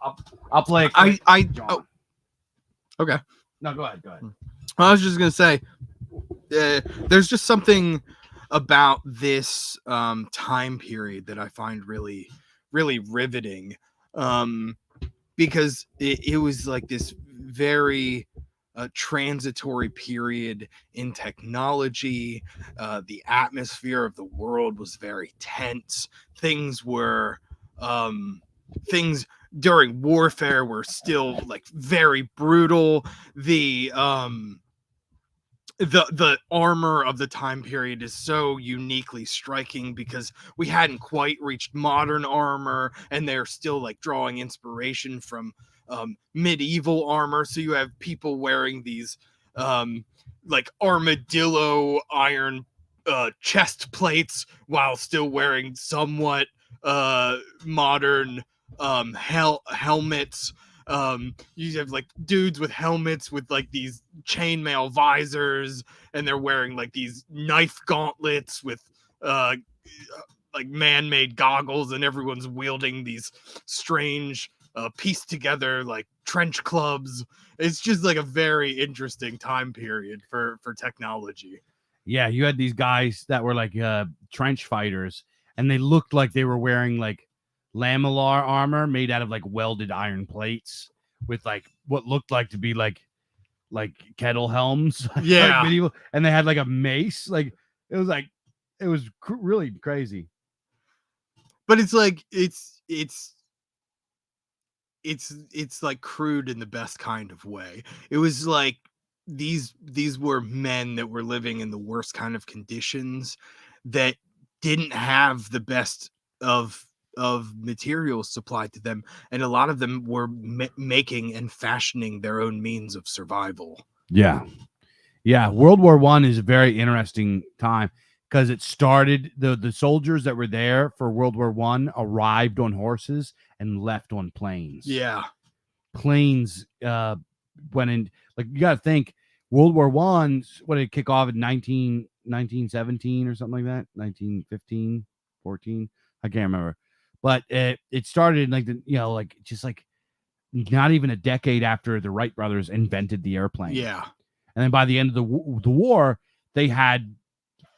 I'll play. A clip, John. Okay. No, go ahead. Go ahead. I was just gonna say, there's just something about this time period that I find really, really riveting, because it was like this very transitory period in technology. The atmosphere of the world was very tense. Things were things during warfare were still like very brutal. The armor of the time period is so uniquely striking because we hadn't quite reached modern armor, and they're still like drawing inspiration from medieval armor. So you have people wearing these like armadillo iron chest plates while still wearing somewhat modern helmets. You have like dudes with helmets with like these chainmail visors, and they're wearing like these knife gauntlets with like man-made goggles, and everyone's wielding these strange pieced together like trench clubs. It's just like a very interesting time period for technology. Yeah, you had these guys that were like trench fighters, and they looked like they were wearing like lamellar armor made out of like welded iron plates with like what looked like to be like kettle helms. Yeah. Like medieval, and they had like a mace. Like it was really crazy. But it's like it's like crude in the best kind of way. It was like these were men that were living in the worst kind of conditions, that didn't have the best of materials supplied to them, and a lot of them were making and fashioning their own means of survival. Yeah. World War I is a very interesting time because it started the soldiers that were there for World War I arrived on horses and left on planes. Yeah. Planes went in, like, you got to think World War I, what did it kick off in 1917 or something like that? 1915, 14? I can't remember. But it started in like like just like not even a decade after the Wright brothers invented the airplane. Yeah. And then by the end of the war, they had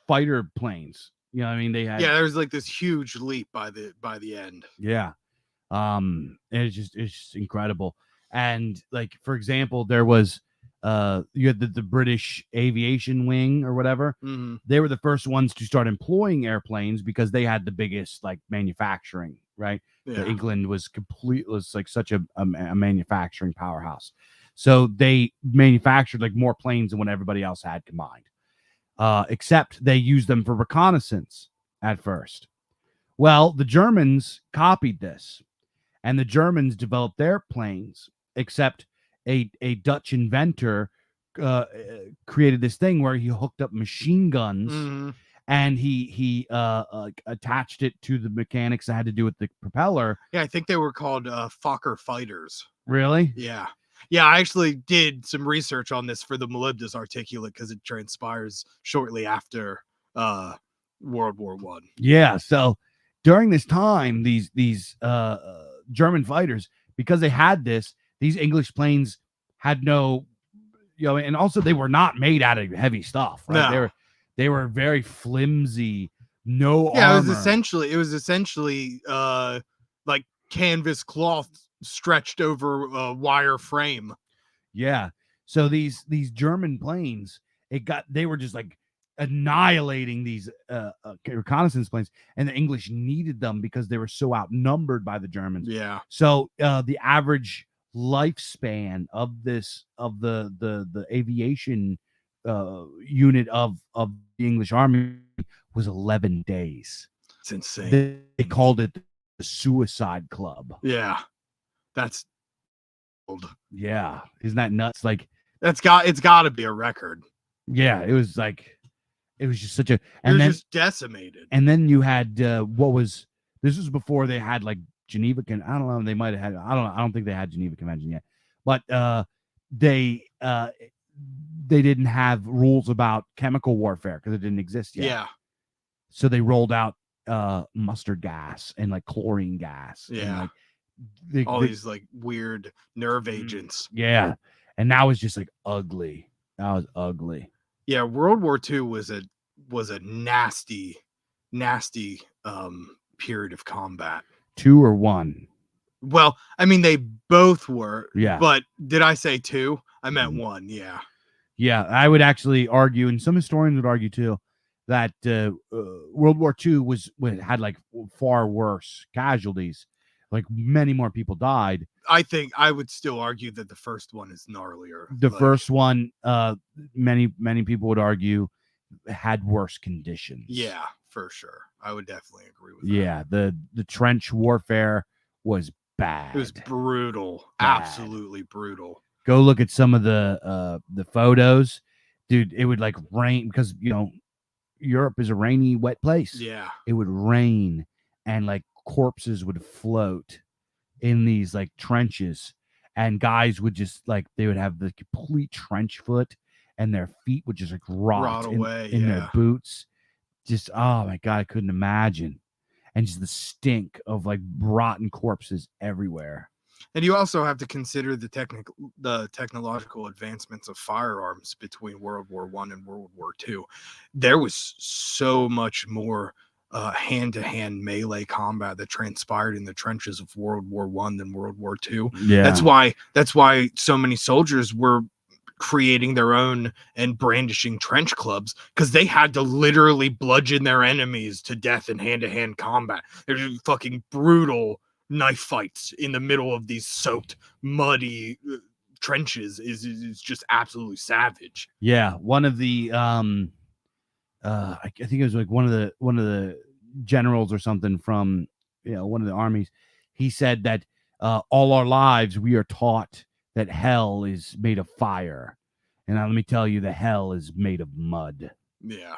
fighter planes. You know what I mean? They had there was like this huge leap by the end. Yeah. And it's just incredible. And like, for example, there was you had the British aviation wing or whatever. Mm-hmm. They were the first ones to start employing airplanes because they had the biggest like manufacturing, right? Yeah. England was like such a manufacturing powerhouse. So they manufactured like more planes than what everybody else had combined. Except they used them for reconnaissance at first. Well, the Germans copied this, and the Germans developed their planes, except a Dutch inventor created this thing where he hooked up machine guns. Mm-hmm. And he attached it to the mechanics that had to do with the propeller. Yeah, I think they were called Fokker fighters. Really? Yeah. Yeah, I actually did some research on this for the Molybdenous articulate because it transpires shortly after World War I. Yeah, so during this time, these German fighters, because they had this, these English planes had no, and also they were not made out of heavy stuff, right? No. They were very flimsy, no armor. Yeah, it was essentially like canvas cloth stretched over a wire frame. Yeah. So these German planes, they were just like annihilating these reconnaissance planes, and the English needed them because they were so outnumbered by the Germans. Yeah. So the average lifespan of the aviation unit of the English Army was 11 days. It's insane. They called it the Suicide Club. Yeah. That's old. Yeah. Isn't that nuts? Like, it's got to be a record. Yeah, it was just such a, and then just decimated. And then you had this was before they had like Geneva I don't know, they might have had, I don't think they had Geneva Convention yet, but they didn't have rules about chemical warfare because it didn't exist yet. Yeah. So they rolled out mustard gas and like chlorine gas. Yeah. And, like, all these like weird nerve agents. Yeah, and that was just like ugly. That was ugly. Yeah, World War II was a nasty period of combat. 2 or 1? Well, I mean, they both were. Yeah. But did I say 2? I meant Mhm. 1. Yeah. Yeah, I would actually argue, and some historians would argue too, that World War II had like far worse casualties. Like many more people died. I think I would still argue that the first one is gnarlier. The first one, many people would argue, had worse conditions. Yeah, for sure. I would definitely agree with that. Yeah, the trench warfare was bad. It was brutal. Bad. Absolutely brutal. Go look at some of the photos, dude. It would like rain because Europe is a rainy, wet place. Yeah. It would rain and like corpses would float in these like trenches, and guys would just like they would have the complete trench foot, and their feet would just like rot away in their boots. Just oh my god, I couldn't imagine. And just the stink of like rotten corpses everywhere. And you also have to consider the technological advancements of firearms between World War I and World War II. There was so much more hand-to-hand melee combat that transpired in the trenches of World War I than World War II. Yeah, that's why so many soldiers were creating their own and brandishing trench clubs, because they had to literally bludgeon their enemies to death in hand-to-hand combat. They're fucking brutal knife fights in the middle of these soaked, muddy trenches is just absolutely savage. Yeah, one of the I think it was like one of the generals or something from one of the armies. He said that all our lives we are taught that hell is made of fire, and now let me tell you, the hell is made of mud. Yeah,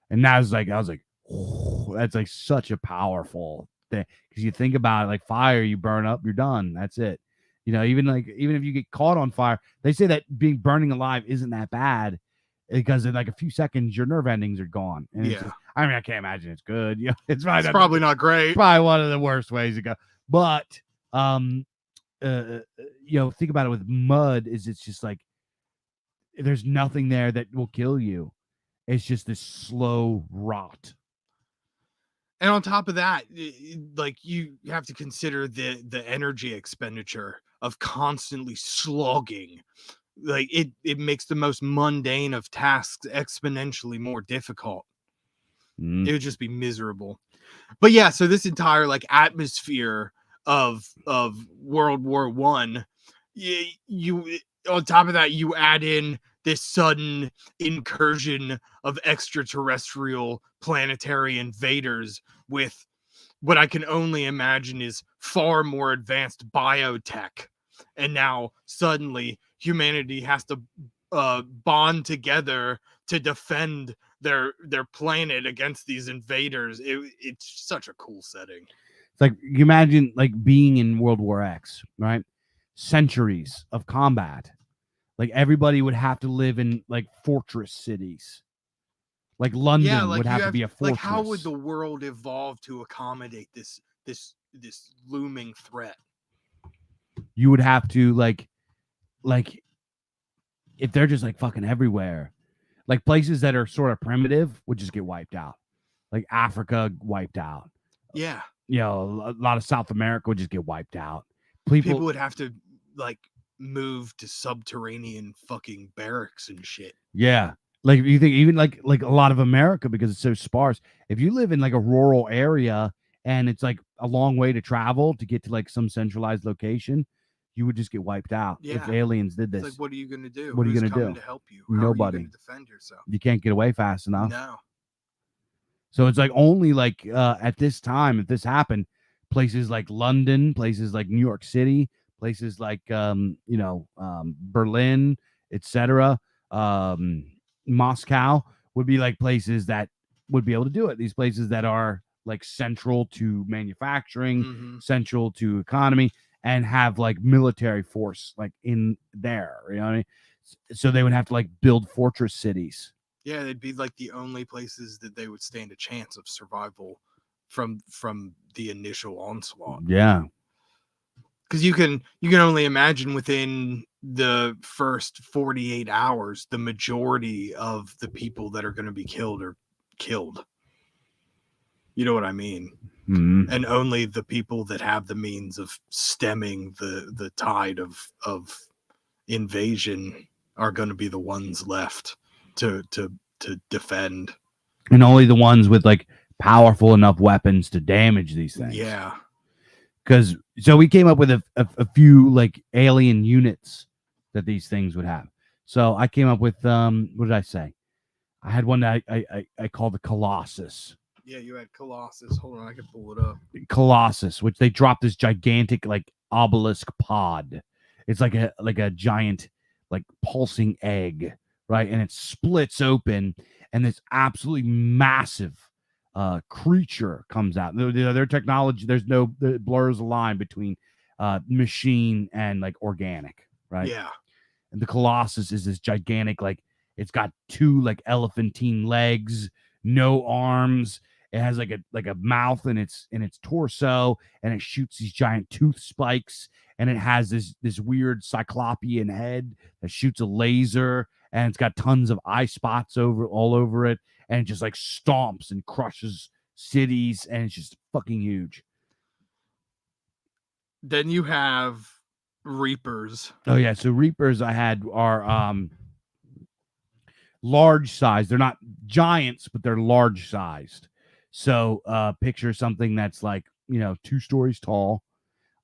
and that was like I was like, oh, that's like such a powerful thing, because you think about it, like fire, you burn up, you're done, that's it. Even if you get caught on fire, they say that burning alive isn't that bad, because in like a few seconds your nerve endings are gone. And yeah, I mean, I can't imagine it's good. It's probably not great. Probably one of the worst ways to go. But think about it with mud, is it's just like there's nothing there that will kill you. It's just this slow rot. And on top of that, like you have to consider the energy expenditure of constantly slogging. Like it makes the most mundane of tasks exponentially more difficult. It would just be miserable. But yeah, so this entire like atmosphere of World War I, you on top of that, you add in this sudden incursion of extraterrestrial planetary invaders with what I can only imagine is far more advanced biotech. And now suddenly humanity has to bond together to defend their planet against these invaders. It's such a cool setting. It's like you imagine like being in World War X, right? Centuries of combat. Like everybody would have to live in like fortress cities. Like London would have to be a fortress. Like how would the world evolve to accommodate this looming threat? You would have to like if they're just like fucking everywhere, like places that are sort of primitive would just get wiped out. Like Africa wiped out. Yeah. A lot of South America would just get wiped out. People would have to like move to subterranean fucking barracks and shit. Yeah. Like you think even like a lot of America, because it's so sparse. If you live in like a rural area and it's like a long way to travel to get to like some centralized location, you would just get wiped out. Yeah. If aliens did this. It's like, what are you going to do? What are you going to do? To help you? Nobody. How are you going to defend yourself? You can't get away fast enough. No. So it's like only like at this time, if this happened, places like London, places like New York City, places like Berlin, etc., Moscow would be like places that would be able to do it. These places that are like central to manufacturing, central to economy, and have like military force like in there. You know what I mean? So they would have to like build fortress cities. Yeah, they'd be like the only places that they would stand a chance of survival from the initial onslaught. Yeah. because you can only imagine within the first 48 hours, the majority of the people that are going to be killed are killed. You know what I mean? Mm-hmm. And only the people that have the means of stemming the tide of invasion are going to be the ones left to defend. And only the ones with like powerful enough weapons to damage these things. Yeah. Because so we came up with a few like alien units that these things would have. So I came up with what did I say? I had one that I called the Colossus. Yeah, you had Colossus. Hold on, I can pull it up. Colossus, which they dropped this gigantic like obelisk pod. It's like a giant like pulsing egg, right? And it splits open, and this absolutely massive creature comes out. Their technology, it blurs the line between machine and like organic, right? Yeah. And the Colossus is this gigantic, like it's got two like elephantine legs, no arms. It has like a mouth in its torso, and it shoots these giant tooth spikes, and it has this weird cyclopean head that shoots a laser, and it's got tons of eye spots all over it, and it just like stomps and crushes cities, and it's just fucking huge. Then you have Reapers. Oh yeah, so Reapers I had are large size. They're not giants, but they're large sized. So picture something that's like, 2 stories tall,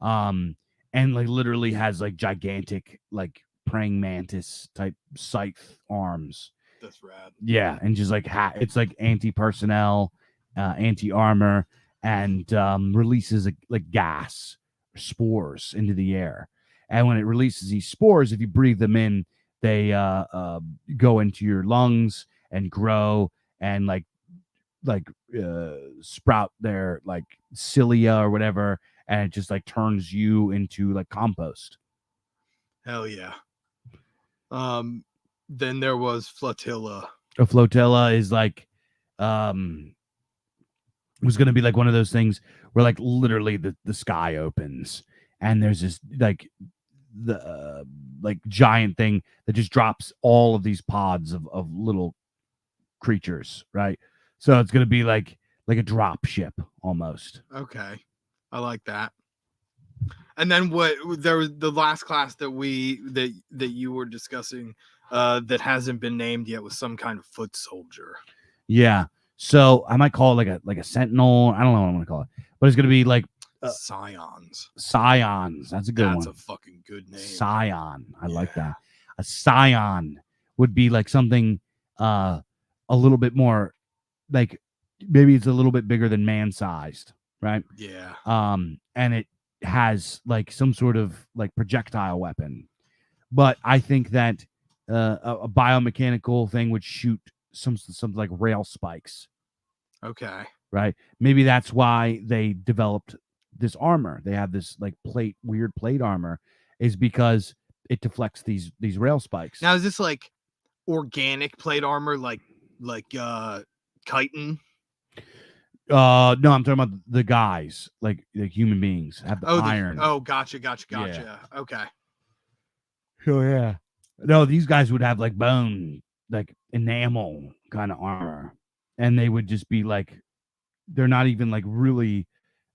and like literally has like gigantic like praying mantis type scythe arms. That's rad. Yeah, and just like it's like anti-personnel, anti-armor, and releases like gas, spores into the air. And when it releases these spores, if you breathe them in, they go into your lungs and grow and like sprout their like cilia or whatever, and it just like turns you into like compost. Hell yeah. Then there was Flotilla. A flotilla is like was going to be like one of those things where like literally the sky opens and there's this like the like giant thing that just drops all of these pods of little creatures, right? So it's going to be like a drop ship almost. Okay. I like that. And then there was the last class that you were discussing that hasn't been named yet was some kind of foot soldier. Yeah. So I might call it like a sentinel. I don't know what I'm going to call it, but it's going to be like Scions. That's a good one. That's a fucking good name. Scion. I like that. A scion would be like something a little bit more like maybe it's a little bit bigger than man-sized, right? Yeah. And it has like some sort of like projectile weapon. But I think that a biomechanical thing would shoot some like rail spikes. Okay. Right? Maybe that's why they developed this armor. They have this like weird plate armor, is because it deflects these rail spikes. Now is this like organic plate armor like chitin? No, I'm talking about the guys, like the human beings have the iron. Gotcha. Yeah. Okay. Oh yeah. No, these guys would have like bone, like enamel kind of armor, and they would just be like, they're not even like really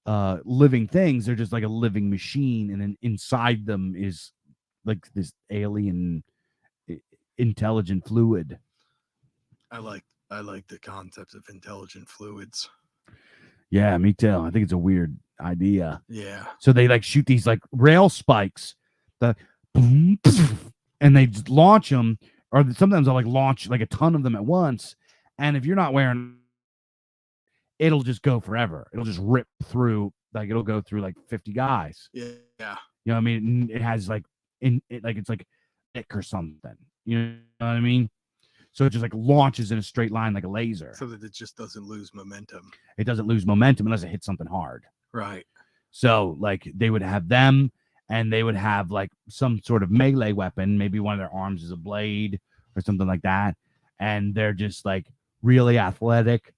living things. They're just like a living machine, and then inside them is like this alien intelligent fluid. I like the concept of intelligent fluids. Yeah, me too. I think it's a weird idea. Yeah. So they like shoot these like rail spikes, and they just launch them, or sometimes they'll like launch like a ton of them at once. And if you're not wearing, it'll just go forever. It'll just rip through, like it'll go through like 50 guys. Yeah. You know what I mean? It has like it's like thick or something. You know what I mean? So it just like launches in a straight line like a laser. So that it just doesn't lose momentum. It doesn't lose momentum unless it hits something hard. Right. So like they would have them, and they would have like some sort of melee weapon. Maybe one of their arms is a blade or something like that. And they're just like really athletic.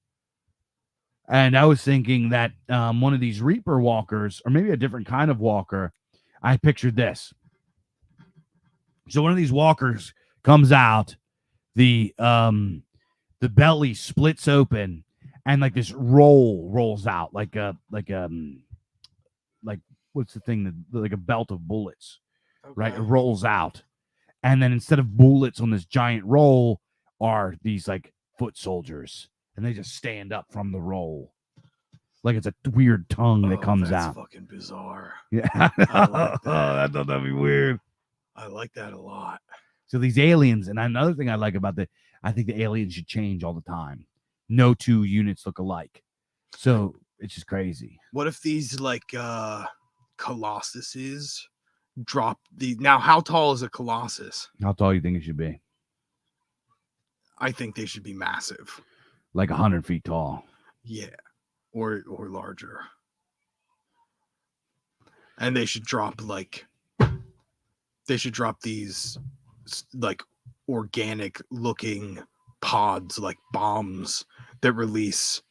And I was thinking that one of these Reaper walkers, or maybe a different kind of walker, I pictured this. So one of these walkers comes out, the belly splits open, and like this rolls out, like what's the thing that like a belt of bullets, right? It rolls out, and then instead of bullets on this giant roll are these like foot soldiers, and they just stand up from the roll, like it's a weird tongue that comes that's out. fucking bizarre. Yeah, I like that. I thought that'd be weird. I like that a lot. So these aliens, and another thing I like about I think the aliens should change all the time. No two units look alike. So it's just crazy. What if these like colossuses drop the now? How tall is a colossus? How tall do you think it should be? I think they should be massive. Like 100 feet tall. Yeah, or larger. And they should drop these like organic looking pods, like bombs that release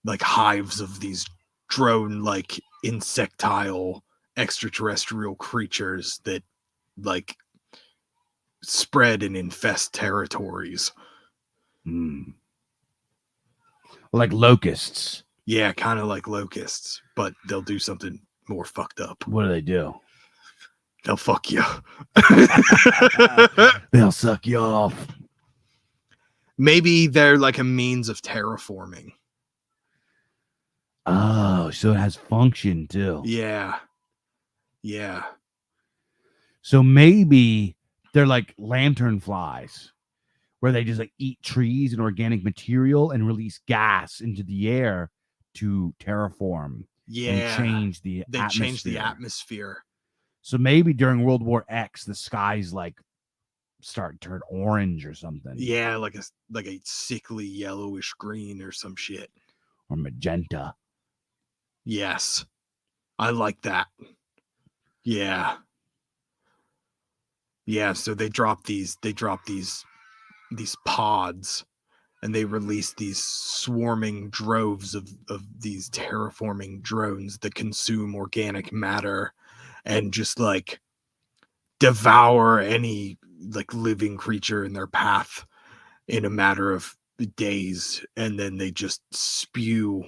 like hives of these drone like insectile extraterrestrial creatures that like spread and infest territories. Like locusts. Yeah, kind of like locusts, but they'll do something more fucked up. What do they do? They'll fuck you. They'll suck you off. Maybe they're like a means of terraforming. Oh, so it has function too. Yeah. Yeah. So maybe they're like lantern flies, where they just like eat trees and organic material and release gas into the air to terraform. Yeah. And change the atmosphere. change the atmosphere. So maybe during World War X, the skies like start to turn orange or something. Yeah, like a sickly yellowish green or some shit. Or magenta. Yes. I like that. Yeah. Yeah, so they drop these pods, and they release these swarming droves of these terraforming drones that consume organic matter and just like devour any like living creature in their path in a matter of days, and then they just spew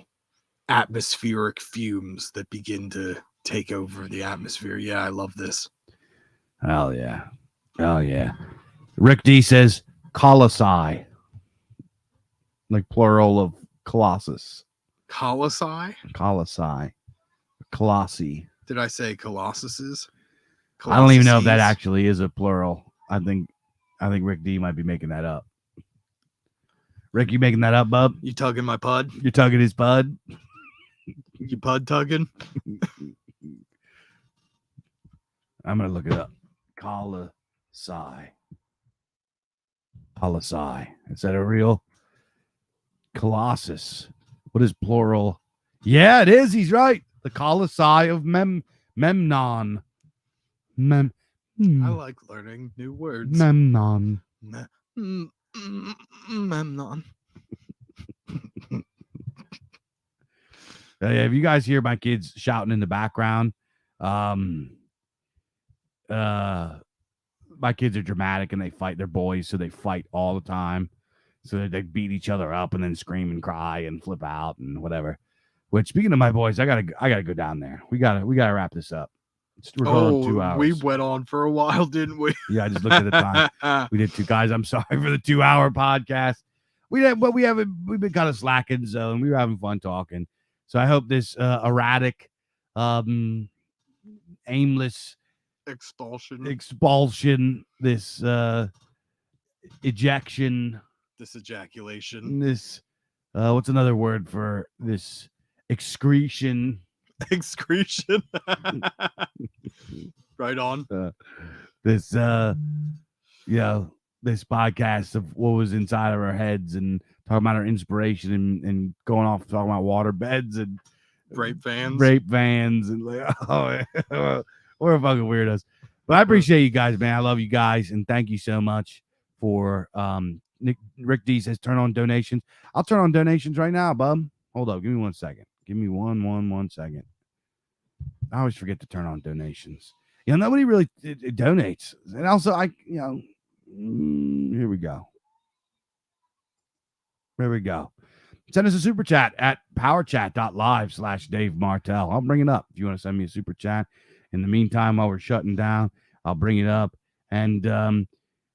atmospheric fumes that begin to take over the atmosphere. Yeah, I love this. Hell yeah. Oh yeah. Rick D says colossi. Like plural of colossus. Colossi? Colossi. Colossi. Did I say colossuses? I don't even know if that actually is a plural. I think Rick D might be making that up. Rick, you making that up, bub? You tugging my pud? You're tugging his pud? You pud tugging? I'm gonna look it up. Colossi. Colossi. Is that a real colossus? What is plural? Yeah, it is. He's right. The colossi of Memnon. I like learning new words. Memnon. Memnon. If you guys hear my kids shouting in the background, my kids are dramatic and they fight. They're boys, so they fight all the time. So they beat each other up and then scream and cry and flip out and whatever. Which, speaking of my boys, I gotta go down there. We gotta wrap this up. We're going on 2 hours. We went on for a while, didn't we? Yeah, I just looked at the time. We did 2 guys. I'm sorry for the 2-hour podcast. We've been kind of slacking, so we were having fun talking. So I hope this erratic, aimless expulsion, this ejection, this ejaculation, this what's another word for this excretion? Excretion. Right on. This this podcast of what was inside of our heads and talking about our inspiration and going off talking about water beds and rape vans and like, oh, we're fucking weirdos. But I appreciate you guys, man. I love you guys, and thank you so much for Rick D says turn on donations. I'll turn on donations right now, bub. Hold up, give me 1 second. Give me one second. I always forget to turn on donations. nobody really donates. And also, here we go. There we go. Send us a super chat at powerchat.live/Dave Martell. I'll bring it up if you want to send me a super chat. In the meantime, while we're shutting down, I'll bring it up. And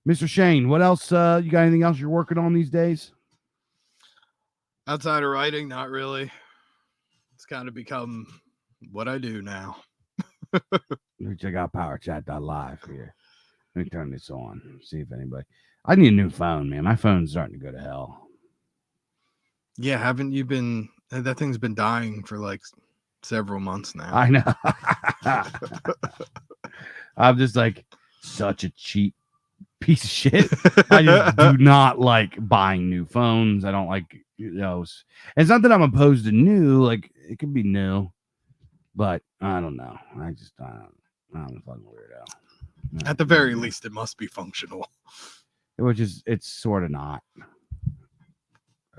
Mr. Shane, what else? You got anything else you're working on these days? Outside of writing, not really. It's kind of become what I do now. Check out powerchat.live here. Let me turn this on. See if anybody. I need a new phone, man. My phone's starting to go to hell. Yeah, haven't you been? That thing's been dying for like several months now. I know. I'm just like such a cheap piece of shit. I just do not like buying new phones. I don't like, it's not that I'm opposed to new. Like, it could be new, but I don't know. I'm a fucking weirdo. At the very least, it must be functional. It's sort of not.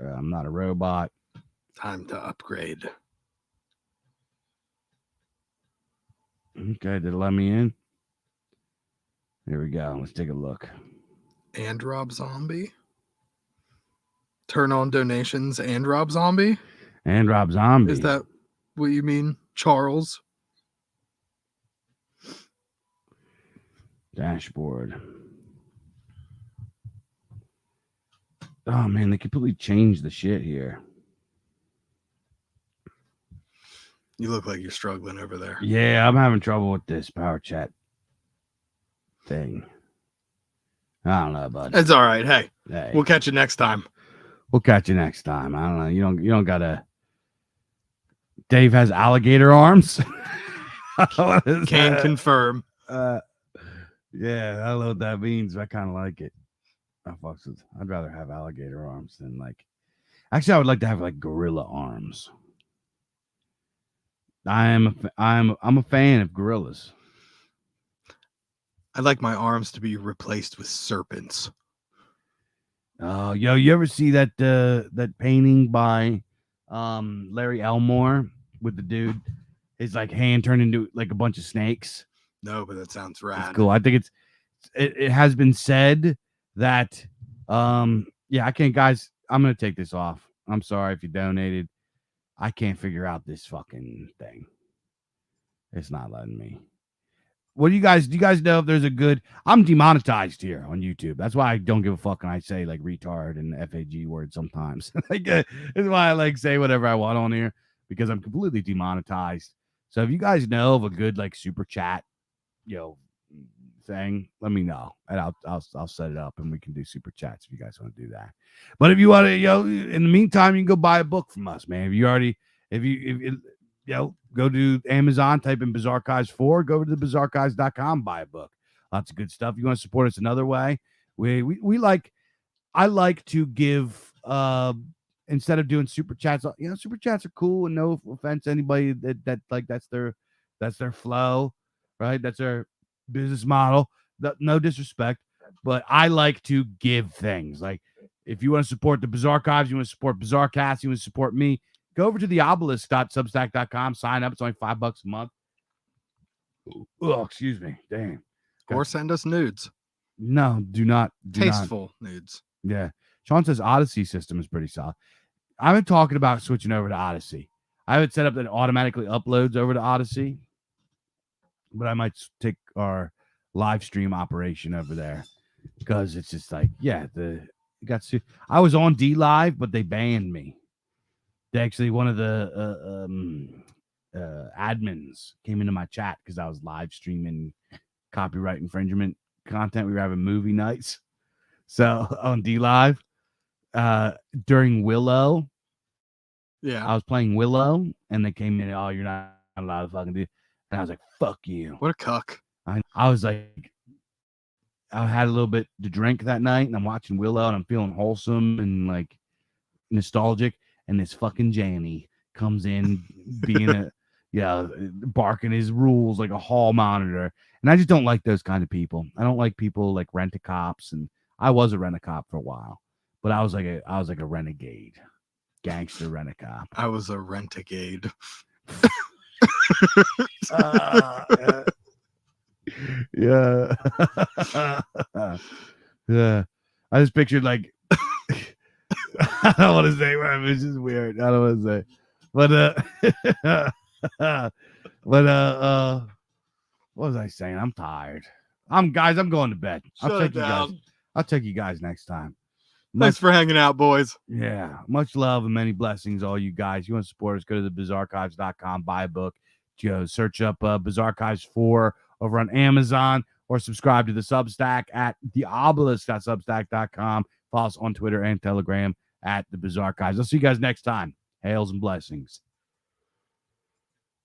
I'm not a robot. Time to upgrade. Okay, did it let me in? Here we go. Let's take a look. And Rob Zombie? Turn on donations and Rob Zombie? And Rob Zombie. Is that what you mean, Charles? Dashboard. Oh, man, they completely changed the shit here. You look like you're struggling over there. Yeah, I'm having trouble with this power chat thing. I don't know, bud. It's all right. Hey, we'll catch you next time. We'll catch you next time. I don't know. You don't gotta. Dave has alligator arms. Can confirm. Yeah, I don't know what that means, but I kind of like it. I'd rather have alligator arms than like. Actually, I would like to have like gorilla arms. I'm a fan of gorillas. I'd like my arms to be replaced with serpents. Oh, you ever see that painting by Larry Elmore with the dude? His like hand turned into like a bunch of snakes. No, but that sounds rad. It's cool. I think it has been said that I can't, guys. I'm gonna take this off. I'm sorry if you donated. I can't figure out this fucking thing. It's not letting me. What do you guys know if there's a good? I'm demonetized here on YouTube. That's why I don't give a fuck when I say like retard and FAG words sometimes. That's why I like say whatever I want on here, because I'm completely demonetized. So if you guys know of a good like super chat, thing, let me know, and I'll set it up and we can do super chats if you guys want to do that. But if you want to, in the meantime, you can go buy a book from us, man. If you go to Amazon, type in BIZARCAST 4, go to the BIZARCAST.com, buy a book. Lots of good stuff. You want to support us another way? I like to give instead of doing super chats. Super chats are cool, and no offense to anybody that like that's their flow, right? That's their business model. No disrespect, but I like to give things. Like, if you want to support the BIZARCAST, you want to support BIZARCAST, you want to support me, go over to the obelisk.substack.com, sign up. It's only $5 a month. Oh, excuse me. Damn. Or send us nudes. No, do not. Tasteful nudes. Yeah. Sean says Odyssey system is pretty solid. I've been talking about switching over to Odyssey. I have it set up that it automatically uploads over to Odyssey, but I might take our live stream operation over there, because it's just like, I was on D Live, but they banned me. They actually, one of the admins came into my chat because I was live streaming copyright infringement content. We were having movie nights. So on D Live, during Willow, I was playing Willow, and they came in, oh, you're not allowed to fucking do. And I was like, fuck you. What a cuck. I was like, I had a little bit to drink that night, and I'm watching Willow, and I'm feeling wholesome and like nostalgic. And this fucking Janny comes in being barking his rules like a hall monitor. And I just don't like those kind of people. I don't like people like rent-a-cops, and I was a rent-a-cop for a while, but I was like a renegade, gangster rent-a-cop. I was a rent-a-gade. Yeah. Yeah. I just pictured like I don't want to say whatever. It's just weird. I don't want to say, but what was I saying? I'm tired. I'm going to bed. Shut it down. I'll check you guys next time. Thanks for hanging out, boys. Yeah. Much love and many blessings, all you guys. You want to support us, go to the BIZARCAST.com, buy a book. Search up BIZARCAST4 over on Amazon or subscribe to the Substack at theobelisk.substack.com. Follow us on Twitter and Telegram at the BIZARCAST. I'll see you guys next time. Hails and blessings.